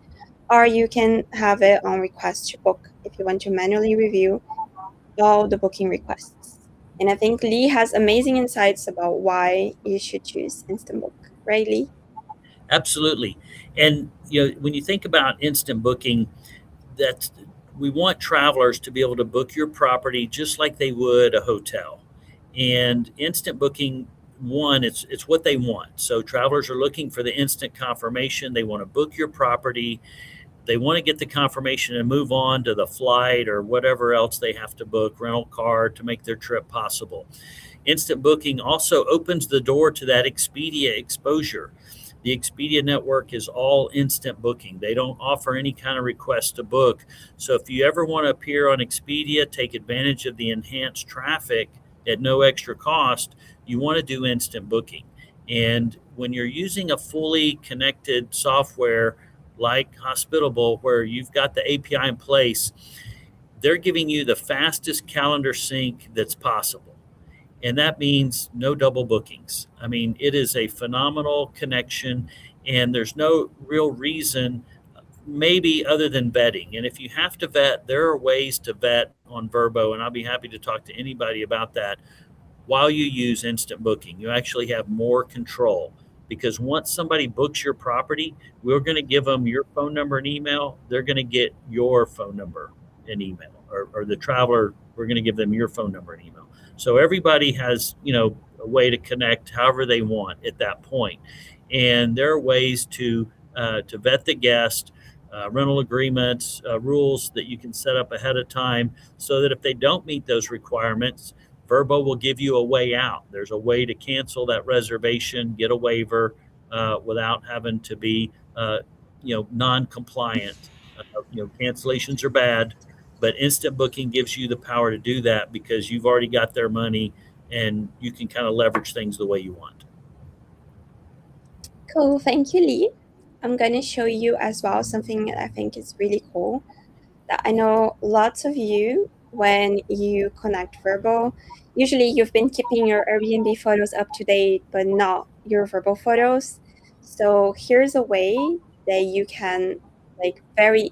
Or you can have it on request to book if you want to manually review all the booking requests. And I think Lee has amazing insights about why you should choose instant book, right, Lee? Absolutely. And when you think about instant booking, that we want travelers to be able to book your property just like they would a hotel. And instant booking, one, it's what they want. So travelers are looking for the instant confirmation. They want to book your property. They want to get the confirmation and move on to the flight or whatever else they have to book, rental car, to make their trip possible. Instant booking also opens the door to that Expedia exposure. The Expedia network is all instant booking. They don't offer any kind of request to book. So if you ever want to appear on Expedia, take advantage of the enhanced traffic at no extra cost, you want to do instant booking. And when you're using a fully connected software like Hospitable, where you've got the API in place, they're giving you the fastest calendar sync that's possible. And that means no double bookings. I mean, it is a phenomenal connection, and there's no real reason, maybe other than vetting. And if you have to vet, there are ways to vet on Vrbo, and I'll be happy to talk to anybody about that. While you use instant booking, you actually have more control, because once somebody books your property, we're going to give them your phone number and email. They're going to get your phone number and email, or the traveler, we're going to give them your phone number and email. So everybody has, a way to connect however they want at that point. And there are ways to vet the guest, rental agreements, rules that you can set up ahead of time, so that if they don't meet those requirements, Vrbo will give you a way out. There's a way to cancel that reservation, get a waiver without having to be, non-compliant. Cancellations are bad, but instant booking gives you the power to do that, because you've already got their money and you can kind of leverage things the way you want. Cool. Thank you, Lee. I'm going to show you as well something that I think is really cool, that I know lots of you, when you connect Vrbo, usually you've been keeping your Airbnb photos up to date, but not your Vrbo photos. So here's a way that you can very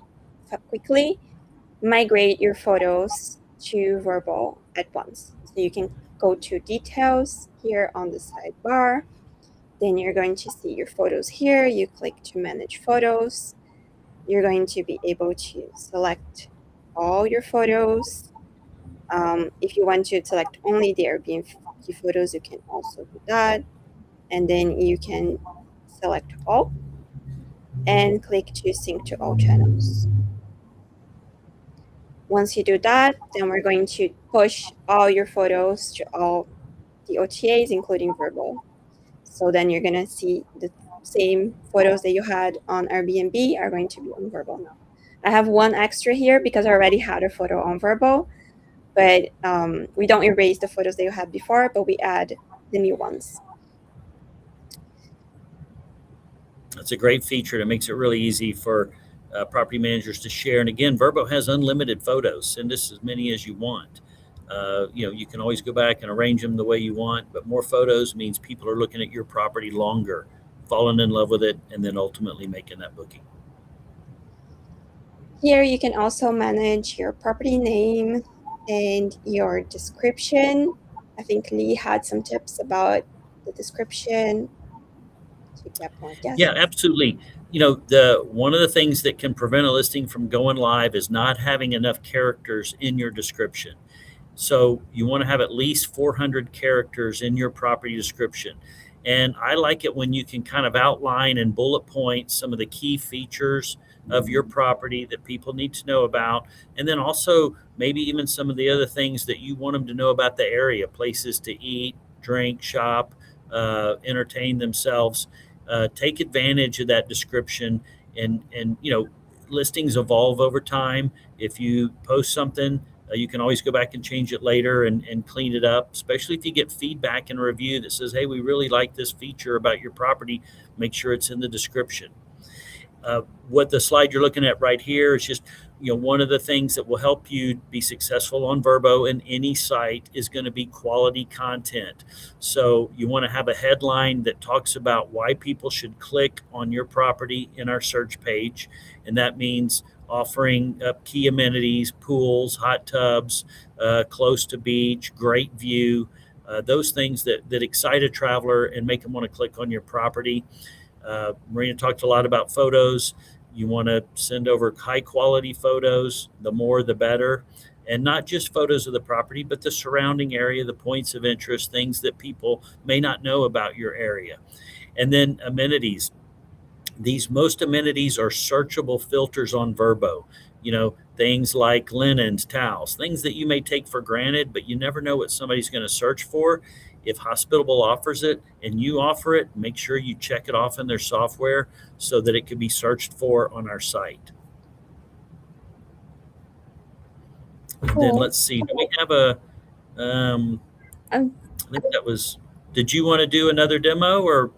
quickly migrate your photos to Vrbo at once. So you can go to details here on the sidebar. Then you're going to see your photos here. You click to manage photos. You're going to be able to select all your photos. If you want to select only the Airbnb photos, you can also do that. And then you can select all and click to sync to all channels. Once you do that, then we're going to push all your photos to all the OTAs, including Vrbo. So then you're going to see the same photos that you had on Airbnb are going to be on Vrbo now. I have one extra here because I already had a photo on Vrbo, but we don't erase the photos that you had before, but we add the new ones. That's a great feature. It makes it really easy for property managers to share. And again, Vrbo has unlimited photos. Send us as many as you want. You can always go back and arrange them the way you want, but more photos means people are looking at your property longer, falling in love with it, and then ultimately making that booking. Here you can also manage your property name and your description. I think Lee had some tips about the description to get more guests. Yeah, absolutely. One of the things that can prevent a listing from going live is not having enough characters in your description. So you want to have at least 400 characters in your property description. And I like it when you can kind of outline and bullet point some of the key features of your property that people need to know about. And then also maybe even some of the other things that you want them to know about the area, places to eat, drink, shop, entertain themselves. Take advantage of that description, and listings evolve over time. If you post something, you can always go back and change it later and clean it up, especially if you get feedback and a review that says, hey, we really like this feature about your property. Make sure it's in the description. What the slide you're looking at right here is just one of the things that will help you be successful on Vrbo and any site is going to be quality content. So you want to have a headline that talks about why people should click on your property in our search page. And that means offering up key amenities, pools, hot tubs, close to beach, great view, those things that excite a traveler and make them want to click on your property. Marina talked a lot about photos. You want to send over high quality photos, the more the better. And not just photos of the property, but the surrounding area, the points of interest, things that people may not know about your area. And then amenities. Most amenities are searchable filters on Vrbo. Things like linens, towels, things that you may take for granted, but you never know what somebody's going to search for. If Hospitable offers it and you offer it, make sure you check it off in their software so that it can be searched for on our site. And then let's see, do we have I think that was, did you want to do another demo or?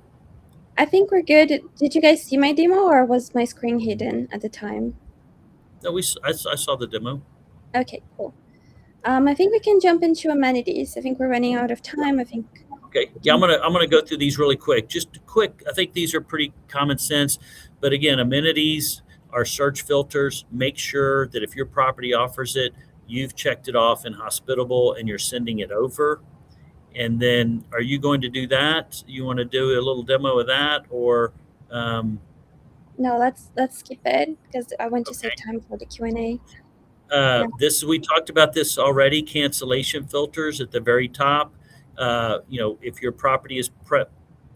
I think we're good. Did you guys see my demo, or was my screen hidden at the time? No, I saw the demo. Okay, cool. I think we can jump into amenities. I think we're running out of time. Okay, yeah, I'm gonna go through these really quick. Just quick. I think these are pretty common sense, but again, amenities are search filters. Make sure that if your property offers it, you've checked it off in Hospitable and you're sending it over. And then, are you going to do that? You want to do a little demo of that, or? No, let's skip it because I want to save time for the Q&A. We talked about this already. Cancellation filters at the very top. If your property is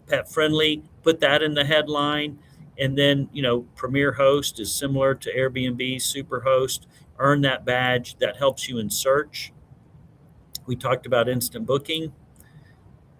pet friendly, put that in the headline. And then, Premier Host is similar to Airbnb, Superhost. Earn that badge. That helps you in search. We talked about instant booking,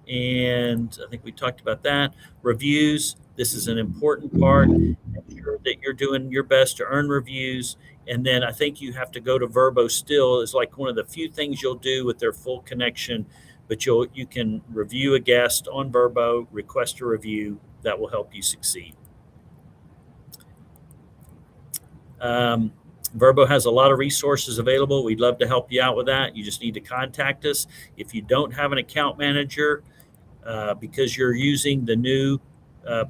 and I think we talked about that. Reviews. This is an important part. Make sure that you're doing your best to earn reviews. And then I think you have to go to Vrbo still. It's like one of the few things you'll do with their full connection, but you can review a guest on Vrbo, request a review. That will help you succeed. Vrbo has a lot of resources available. We'd love to help you out with that. You just need to contact us. If you don't have an account manager, because you're using the new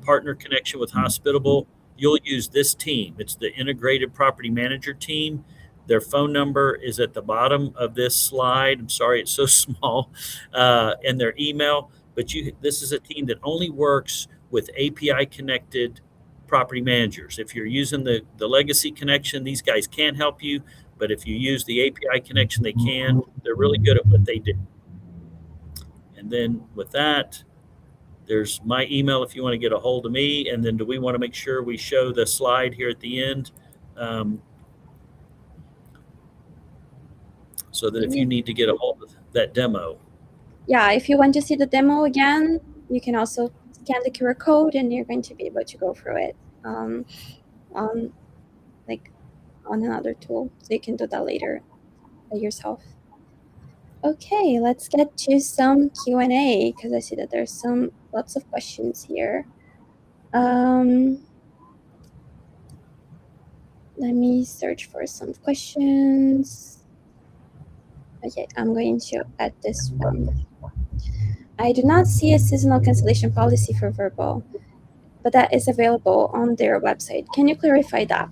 partner connection with Hospitable, you'll use this team. It's the Integrated Property Manager team. Their phone number is at the bottom of this slide. I'm sorry, it's so small. And their email. But this is a team that only works with API connected property managers. If you're using the legacy connection, these guys can't help you. But if you use the API connection, they can. They're really good at what they do. And then with that, there's my email if you want to get a hold of me. And then do we want to make sure we show the slide here at the end? So that if you need to get a hold of that demo. Yeah, if you want to see the demo again, you can also scan the QR code and you're going to be able to go through it on another tool. So you can do that later by yourself. Okay, let's get to some Q&A because I see that there's lots of questions here. Let me search for some questions. Okay, I'm going to add this one. I do not see a seasonal cancellation policy for Vrbo, but that is available on their website. Can you clarify that?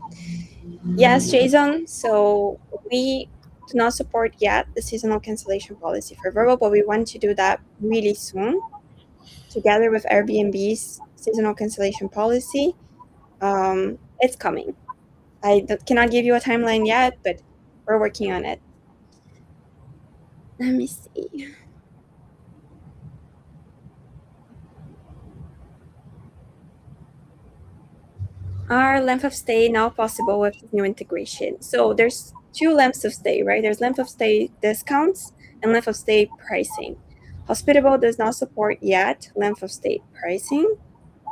Yes, Jason. So we do not support yet the seasonal cancellation policy for Vrbo, but we want to do that really soon, together with Airbnb's seasonal cancellation policy. It's coming. I cannot give you a timeline yet, but we're working on it. Let me see. Are length of stay now possible with this new integration? So there's two lengths of stay, right? There's length of stay discounts and length of stay pricing. Hospitable does not support yet length of stay pricing,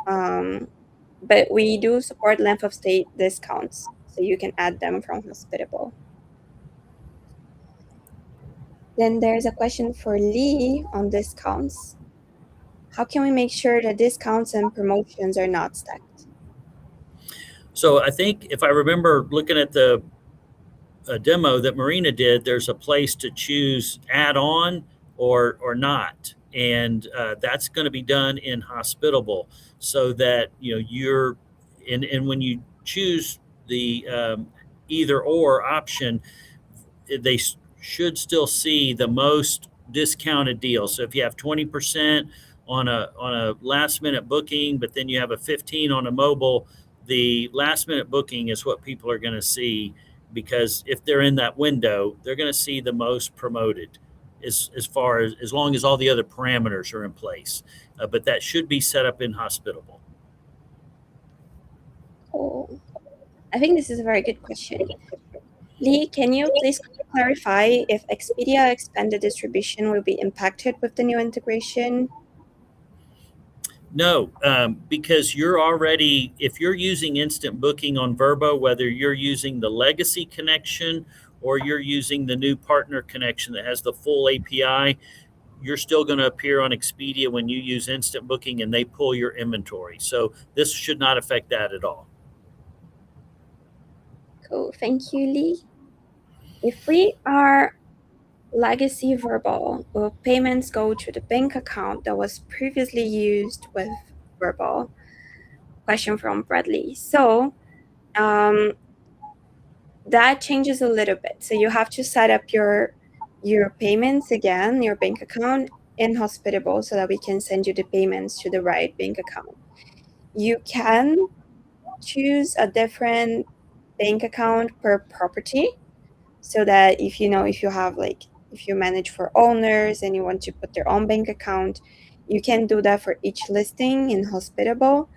but we do support length of stay discounts, so you can add them from Hospitable. Then there's a question for Lee on discounts. How can we make sure that discounts and promotions are not stacked? So I think if I remember looking at the demo that Marina did, there's a place to choose add on or not. And that's going to be done in Hospitable, so that you're and when you choose the either or option, they should still see the most discounted deal. So if you have 20% on a last minute booking, but then you have a 15 on a mobile, the last minute booking is what people are going to see, because if they're in that window, they're going to see the most promoted, as long as all the other parameters are in place. But that should be set up in Hospitable. Oh, I think this is a very good question. Lee, can you please clarify if Expedia expanded distribution will be impacted with the new integration? No, because if you're using instant booking on Vrbo, whether you're using the legacy connection or you're using the new partner connection that has the full API, you're still going to appear on Expedia when you use instant booking and they pull your inventory. So this should not affect that at all. Cool. Thank you, Lee. If we are legacy Vrbo, will payments go to the bank account that was previously used with Vrbo? Question from Bradley. So that changes a little bit. So you have to set up your payments again, your bank account in Hospitable, so that we can send you the payments to the right bank account. You can choose a different bank account per property, so that if you have if you manage for owners and you want to put their own bank account, you can do that for each listing in Hospitable,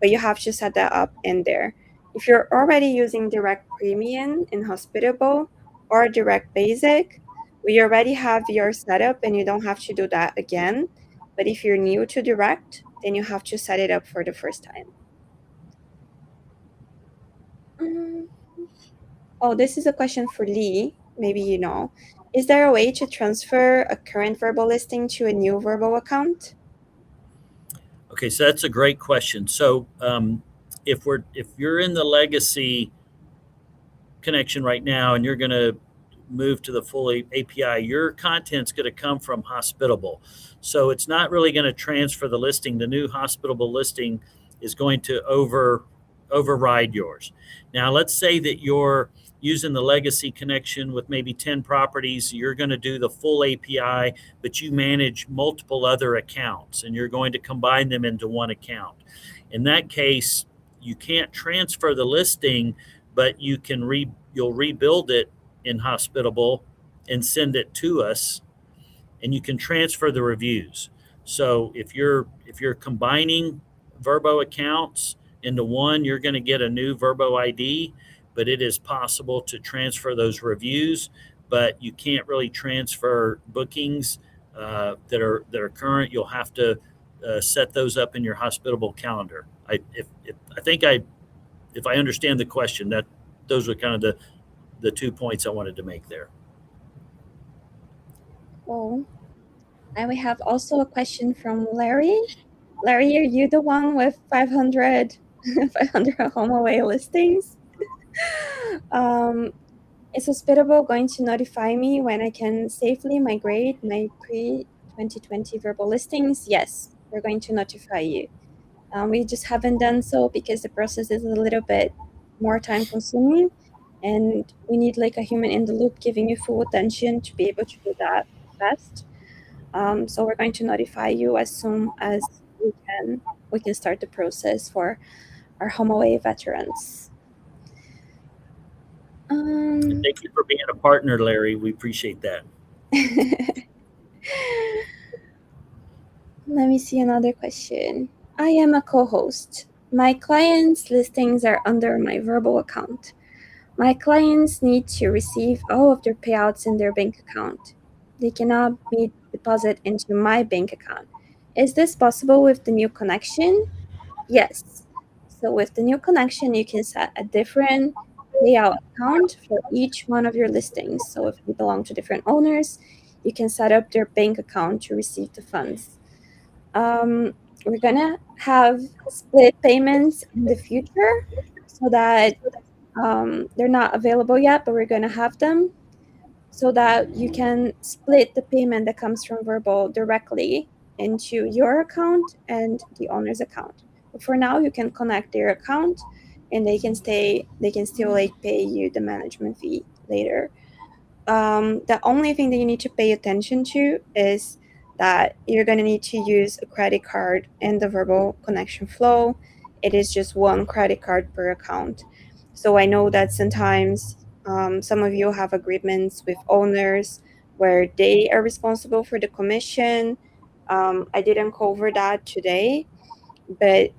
but you have to set that up in there. If you're already using Direct Premium in Hospitable or Direct Basic, we already have your setup and you don't have to do that again. But if you're new to Direct, then you have to set it up for the first time. Oh, this is a question for Lee. Maybe you know. Is there a way to transfer a current Vrbo listing to a new Vrbo account? Okay, so that's a great question. So if you're in the legacy connection right now and you're going to move to the full API, your content's going to come from Hospitable. So it's not really going to transfer the listing. The new Hospitable listing is going to override yours. Now, let's say that you're using the legacy connection with maybe 10 properties. You're going to do the full API, but you manage multiple other accounts and you're going to combine them into one account. In that case, you can't transfer the listing, but you'll rebuild it in Hospitable and send it to us, and you can transfer the reviews. So if you're combining Vrbo accounts into one, you're going to get a new Vrbo ID, but it is possible to transfer those reviews, but you can't really transfer bookings that are current. You'll have to set those up in your Hospitable calendar. If I understand the question, those are kind of the 2 points I wanted to make there. Oh, and we have also a question from Larry. Larry, are you the one with 500 HomeAway listings? Is Hospitable going to notify me when I can safely migrate my pre-2020 Vrbo listings? Yes, we're going to notify you. We just haven't done so because the process is a little bit more time consuming, and we need like a human in the loop giving you full attention to be able to do that fast. So we're going to notify you as soon as we can start the process for our HomeAway veterans. Thank you for being a partner, Larry. We appreciate that. Let me see another question. I am a co-host. My clients' listings are under my Vrbo account. My clients need to receive all of their payouts in their bank account. They cannot be deposited into my bank account. Is this possible with the new connection? Yes. So with the new connection, you can set a different payout account for each one of your listings. So if they belong to different owners, you can set up their bank account to receive the funds. We're gonna have split payments in the future so that they're not available yet, but we're going to have them so that you can split the payment that comes from Vrbo directly into your account and the owner's account. But for now, you can connect their account, and they can still like pay you the management fee later. The only thing that you need to pay attention to is that you're going to need to use a credit card in the Vrbo connection flow. It is just one credit card per account. So I know that sometimes some of you have agreements with owners where they are responsible for the commission. I didn't cover that today, but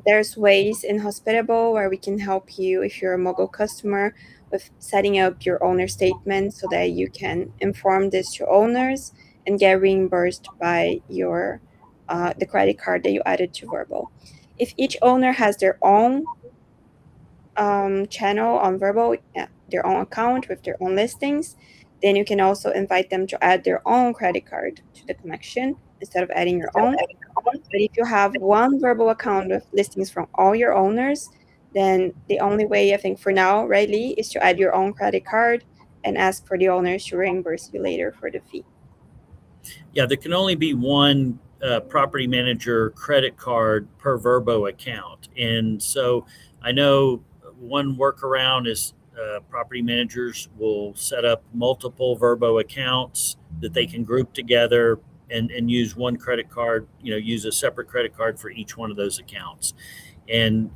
there's ways in Hospitable where we can help you if you're a Mogul customer with setting up your owner statement so that you can inform this to owners and get reimbursed by your the credit card that you added to Vrbo. If each owner has their own channel on Vrbo, their own account with their own listings, then you can also invite them to add their own credit card to the connection instead of adding your own. But if you have one Vrbo account with listings from all your owners, then the only way, I think for now, right, Lee, is to add your own credit card and ask for the owners to reimburse you later for the fee. Yeah, there can only be one property manager credit card per Vrbo account. And so I know one workaround is property managers will set up multiple Vrbo accounts that they can group together and use one credit card, use a separate credit card for each one of those accounts. And,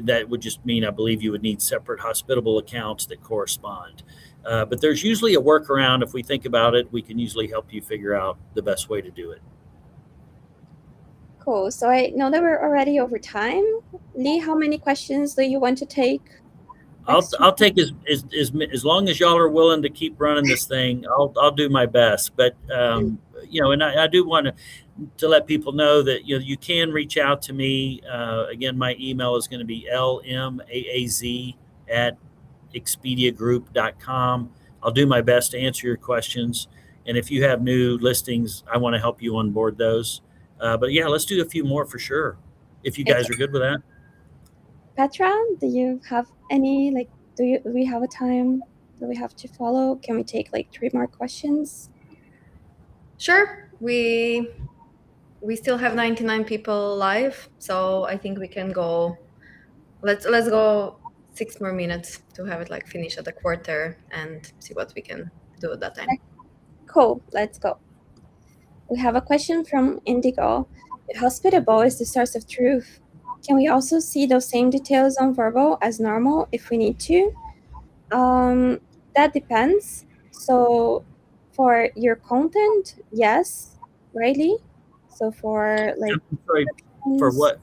that would just mean, I believe you would need separate Hospitable accounts that correspond. But there's usually a workaround. If we think about it, we can usually help you figure out the best way to do it. Cool. So I know that we're already over time. Lee, how many questions do you want to take? I'll take as long as y'all are willing to keep running this thing. I'll do my best. But and I do want to let people know that you can reach out to me. Again, my email is going to be lmaaz@expediagroup.com. I'll do my best to answer your questions. And if you have new listings, I want to help you onboard those. But yeah, let's do a few more for sure, if you guys are good with that. Petra, do you have any, do we have a time that we have to follow? Can we take 3 more questions? Sure. We still have 99 people live, so I think we can go. Let's go 6 more minutes to have it finish at a quarter and see what we can do at that time. Cool. Let's go. We have a question from Indigo. If Hospitable is the source of truth, can we also see those same details on Vrbo as normal if we need to? That depends. So for your content, yes, Riley. So for sorry, for what?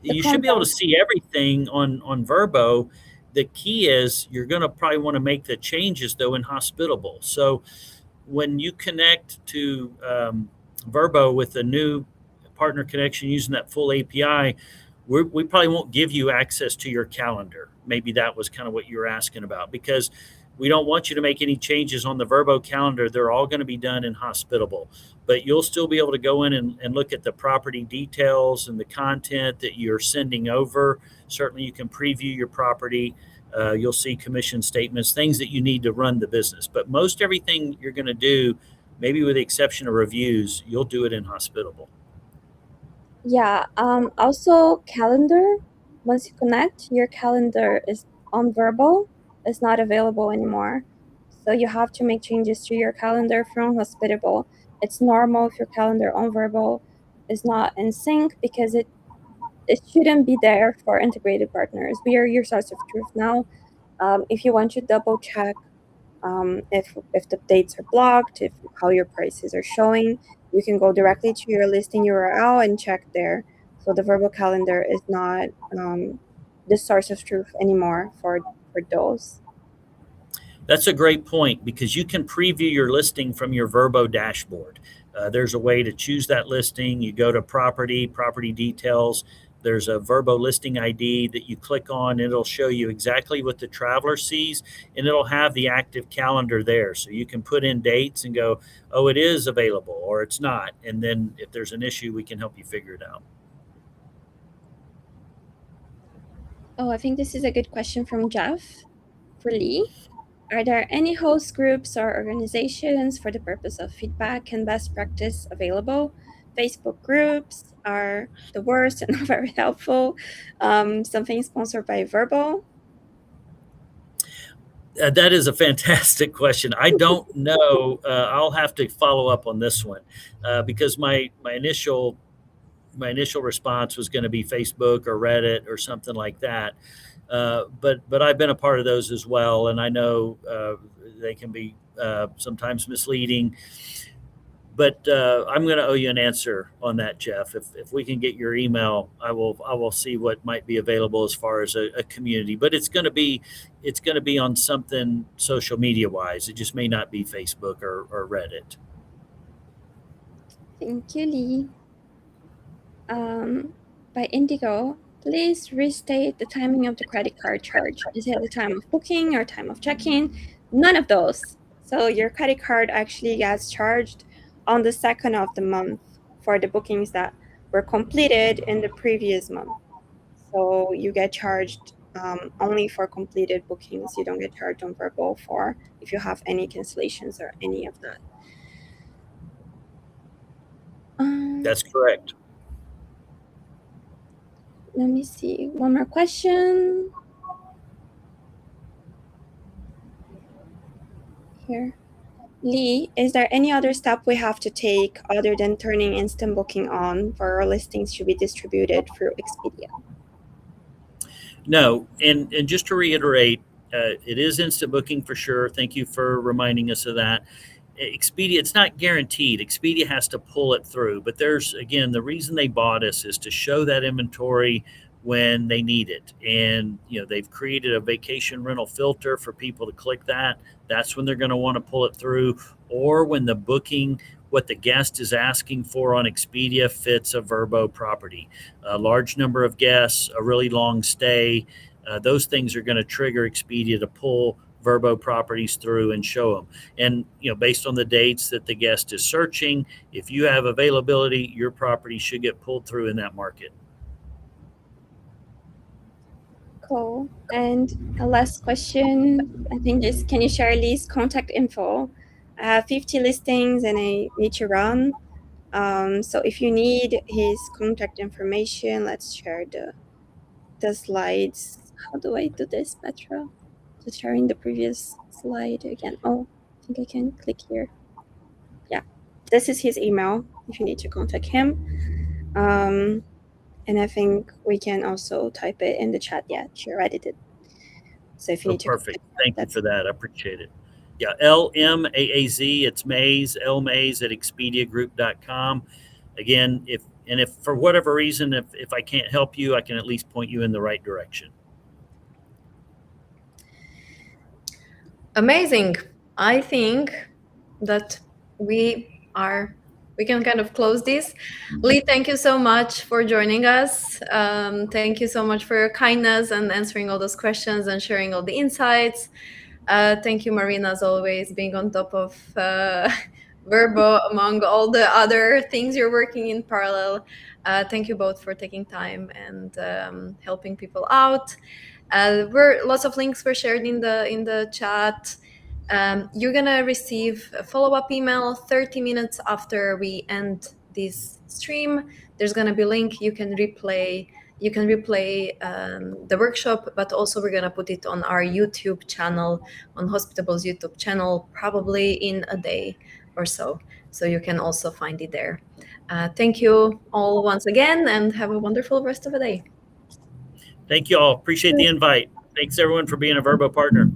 You should be able to see everything on Vrbo. The key is you're going to probably want to make the changes though in Hospitable. So when you connect to Vrbo with a new partner connection using that full API, we probably won't give you access to your calendar. Maybe that was kind of what you were asking about, because we don't want you to make any changes on the Vrbo calendar. They're all going to be done in Hospitable, but you'll still be able to go in and look at the property details and the content that you're sending over. Certainly you can preview your property. You'll see commission statements, things that you need to run the business. But most everything you're going to do, maybe with the exception of reviews, you'll do it in Hospitable. Yeah. Also, calendar. Once you connect, your calendar is on Vrbo. It's not available anymore. So you have to make changes to your calendar from Hospitable. It's normal if your calendar on Vrbo is not in sync because it shouldn't be there for integrated partners. We are your source of truth now. If you want to double check if the dates are blocked, if how your prices are showing, you can go directly to your listing URL and check there. So the Vrbo calendar is not the source of truth anymore for those. That's a great point, because you can preview your listing from your Vrbo dashboard. There's a way to choose that listing. You go to property details. There's a Vrbo listing ID that you click on, and it'll show you exactly what the traveler sees, and it'll have the active calendar there. So you can put in dates and go, oh, it is available or it's not. And then if there's an issue, we can help you figure it out. Oh, I think this is a good question from Jeff for Lee. Are there any host groups or organizations for the purpose of feedback and best practice available? Facebook groups are the worst and not very helpful. Something sponsored by Vrbo. That is a fantastic question. I don't know. I'll have to follow up on this one because my initial response was going to be Facebook or Reddit or something like that. But I've been a part of those as well, and I know they can be sometimes misleading. But I'm going to owe you an answer on that, Jeff. If we can get your email, I will see what might be available as far as a community. But it's going to be on something social media wise. It just may not be Facebook or Reddit. Thank you, Lee. By Indigo, please restate the timing of the credit card charge. Is it the time of booking or time of check-in? None of those. So your credit card actually gets charged on the second of the month for the bookings that were completed in the previous month. So you get charged only for completed bookings. You don't get charged on Vrbo for if you have any cancellations or any of that. That's correct. Let me see. One more question. Here. Lee, is there any other step we have to take other than turning instant booking on for our listings to be distributed through Expedia? No, and just to reiterate, it is instant booking for sure. Thank you for reminding us of that. Expedia, it's not guaranteed. Expedia has to pull it through, but there's, again, the reason they bought us is to show that inventory when they need it. And, they've created a vacation rental filter for people to click that. That's when they're going to want to pull it through, or when the booking, what the guest is asking for on Expedia fits a Vrbo property. A large number of guests, a really long stay, those things are going to trigger Expedia to pull Vrbo properties through and show them. And, based on the dates that the guest is searching, if you have availability, your property should get pulled through in that market. Cool. And a last question, I think, is can you share Lee's contact info? I have 50 listings and I need to run. So if you need his contact information, let's share the slides. How do I do this, Petra? Just sharing the previous slide again. Oh, I think I can click here. Yeah, this is his email if you need to contact him. And I think we can also type it in the chat. Yeah, she already did. So if you need to. Perfect. Thank you for that. I appreciate it. Yeah, LMAAZ, it's Maz, lmaz at expediagroup.com. Again, if for whatever reason, if I can't help you, I can at least point you in the right direction. Amazing. I think that we can kind of close this. Lee, thank you so much for joining us. Thank you so much for your kindness and answering all those questions and sharing all the insights. Thank you, Marina, as always, being on top of Vrbo among all the other things you're working in parallel. Thank you both for taking time and helping people out. Lots of links were shared in the chat. You're gonna receive a follow-up email 30 minutes after we end this stream. There's gonna be a link. You can replay the workshop, but also we're gonna put it on our YouTube channel, on Hospitable's YouTube channel, probably in a day or so. So you can also find it there. Thank you all once again, and have a wonderful rest of the day. Thank you all. Appreciate the invite. Thanks everyone for being a Vrbo partner.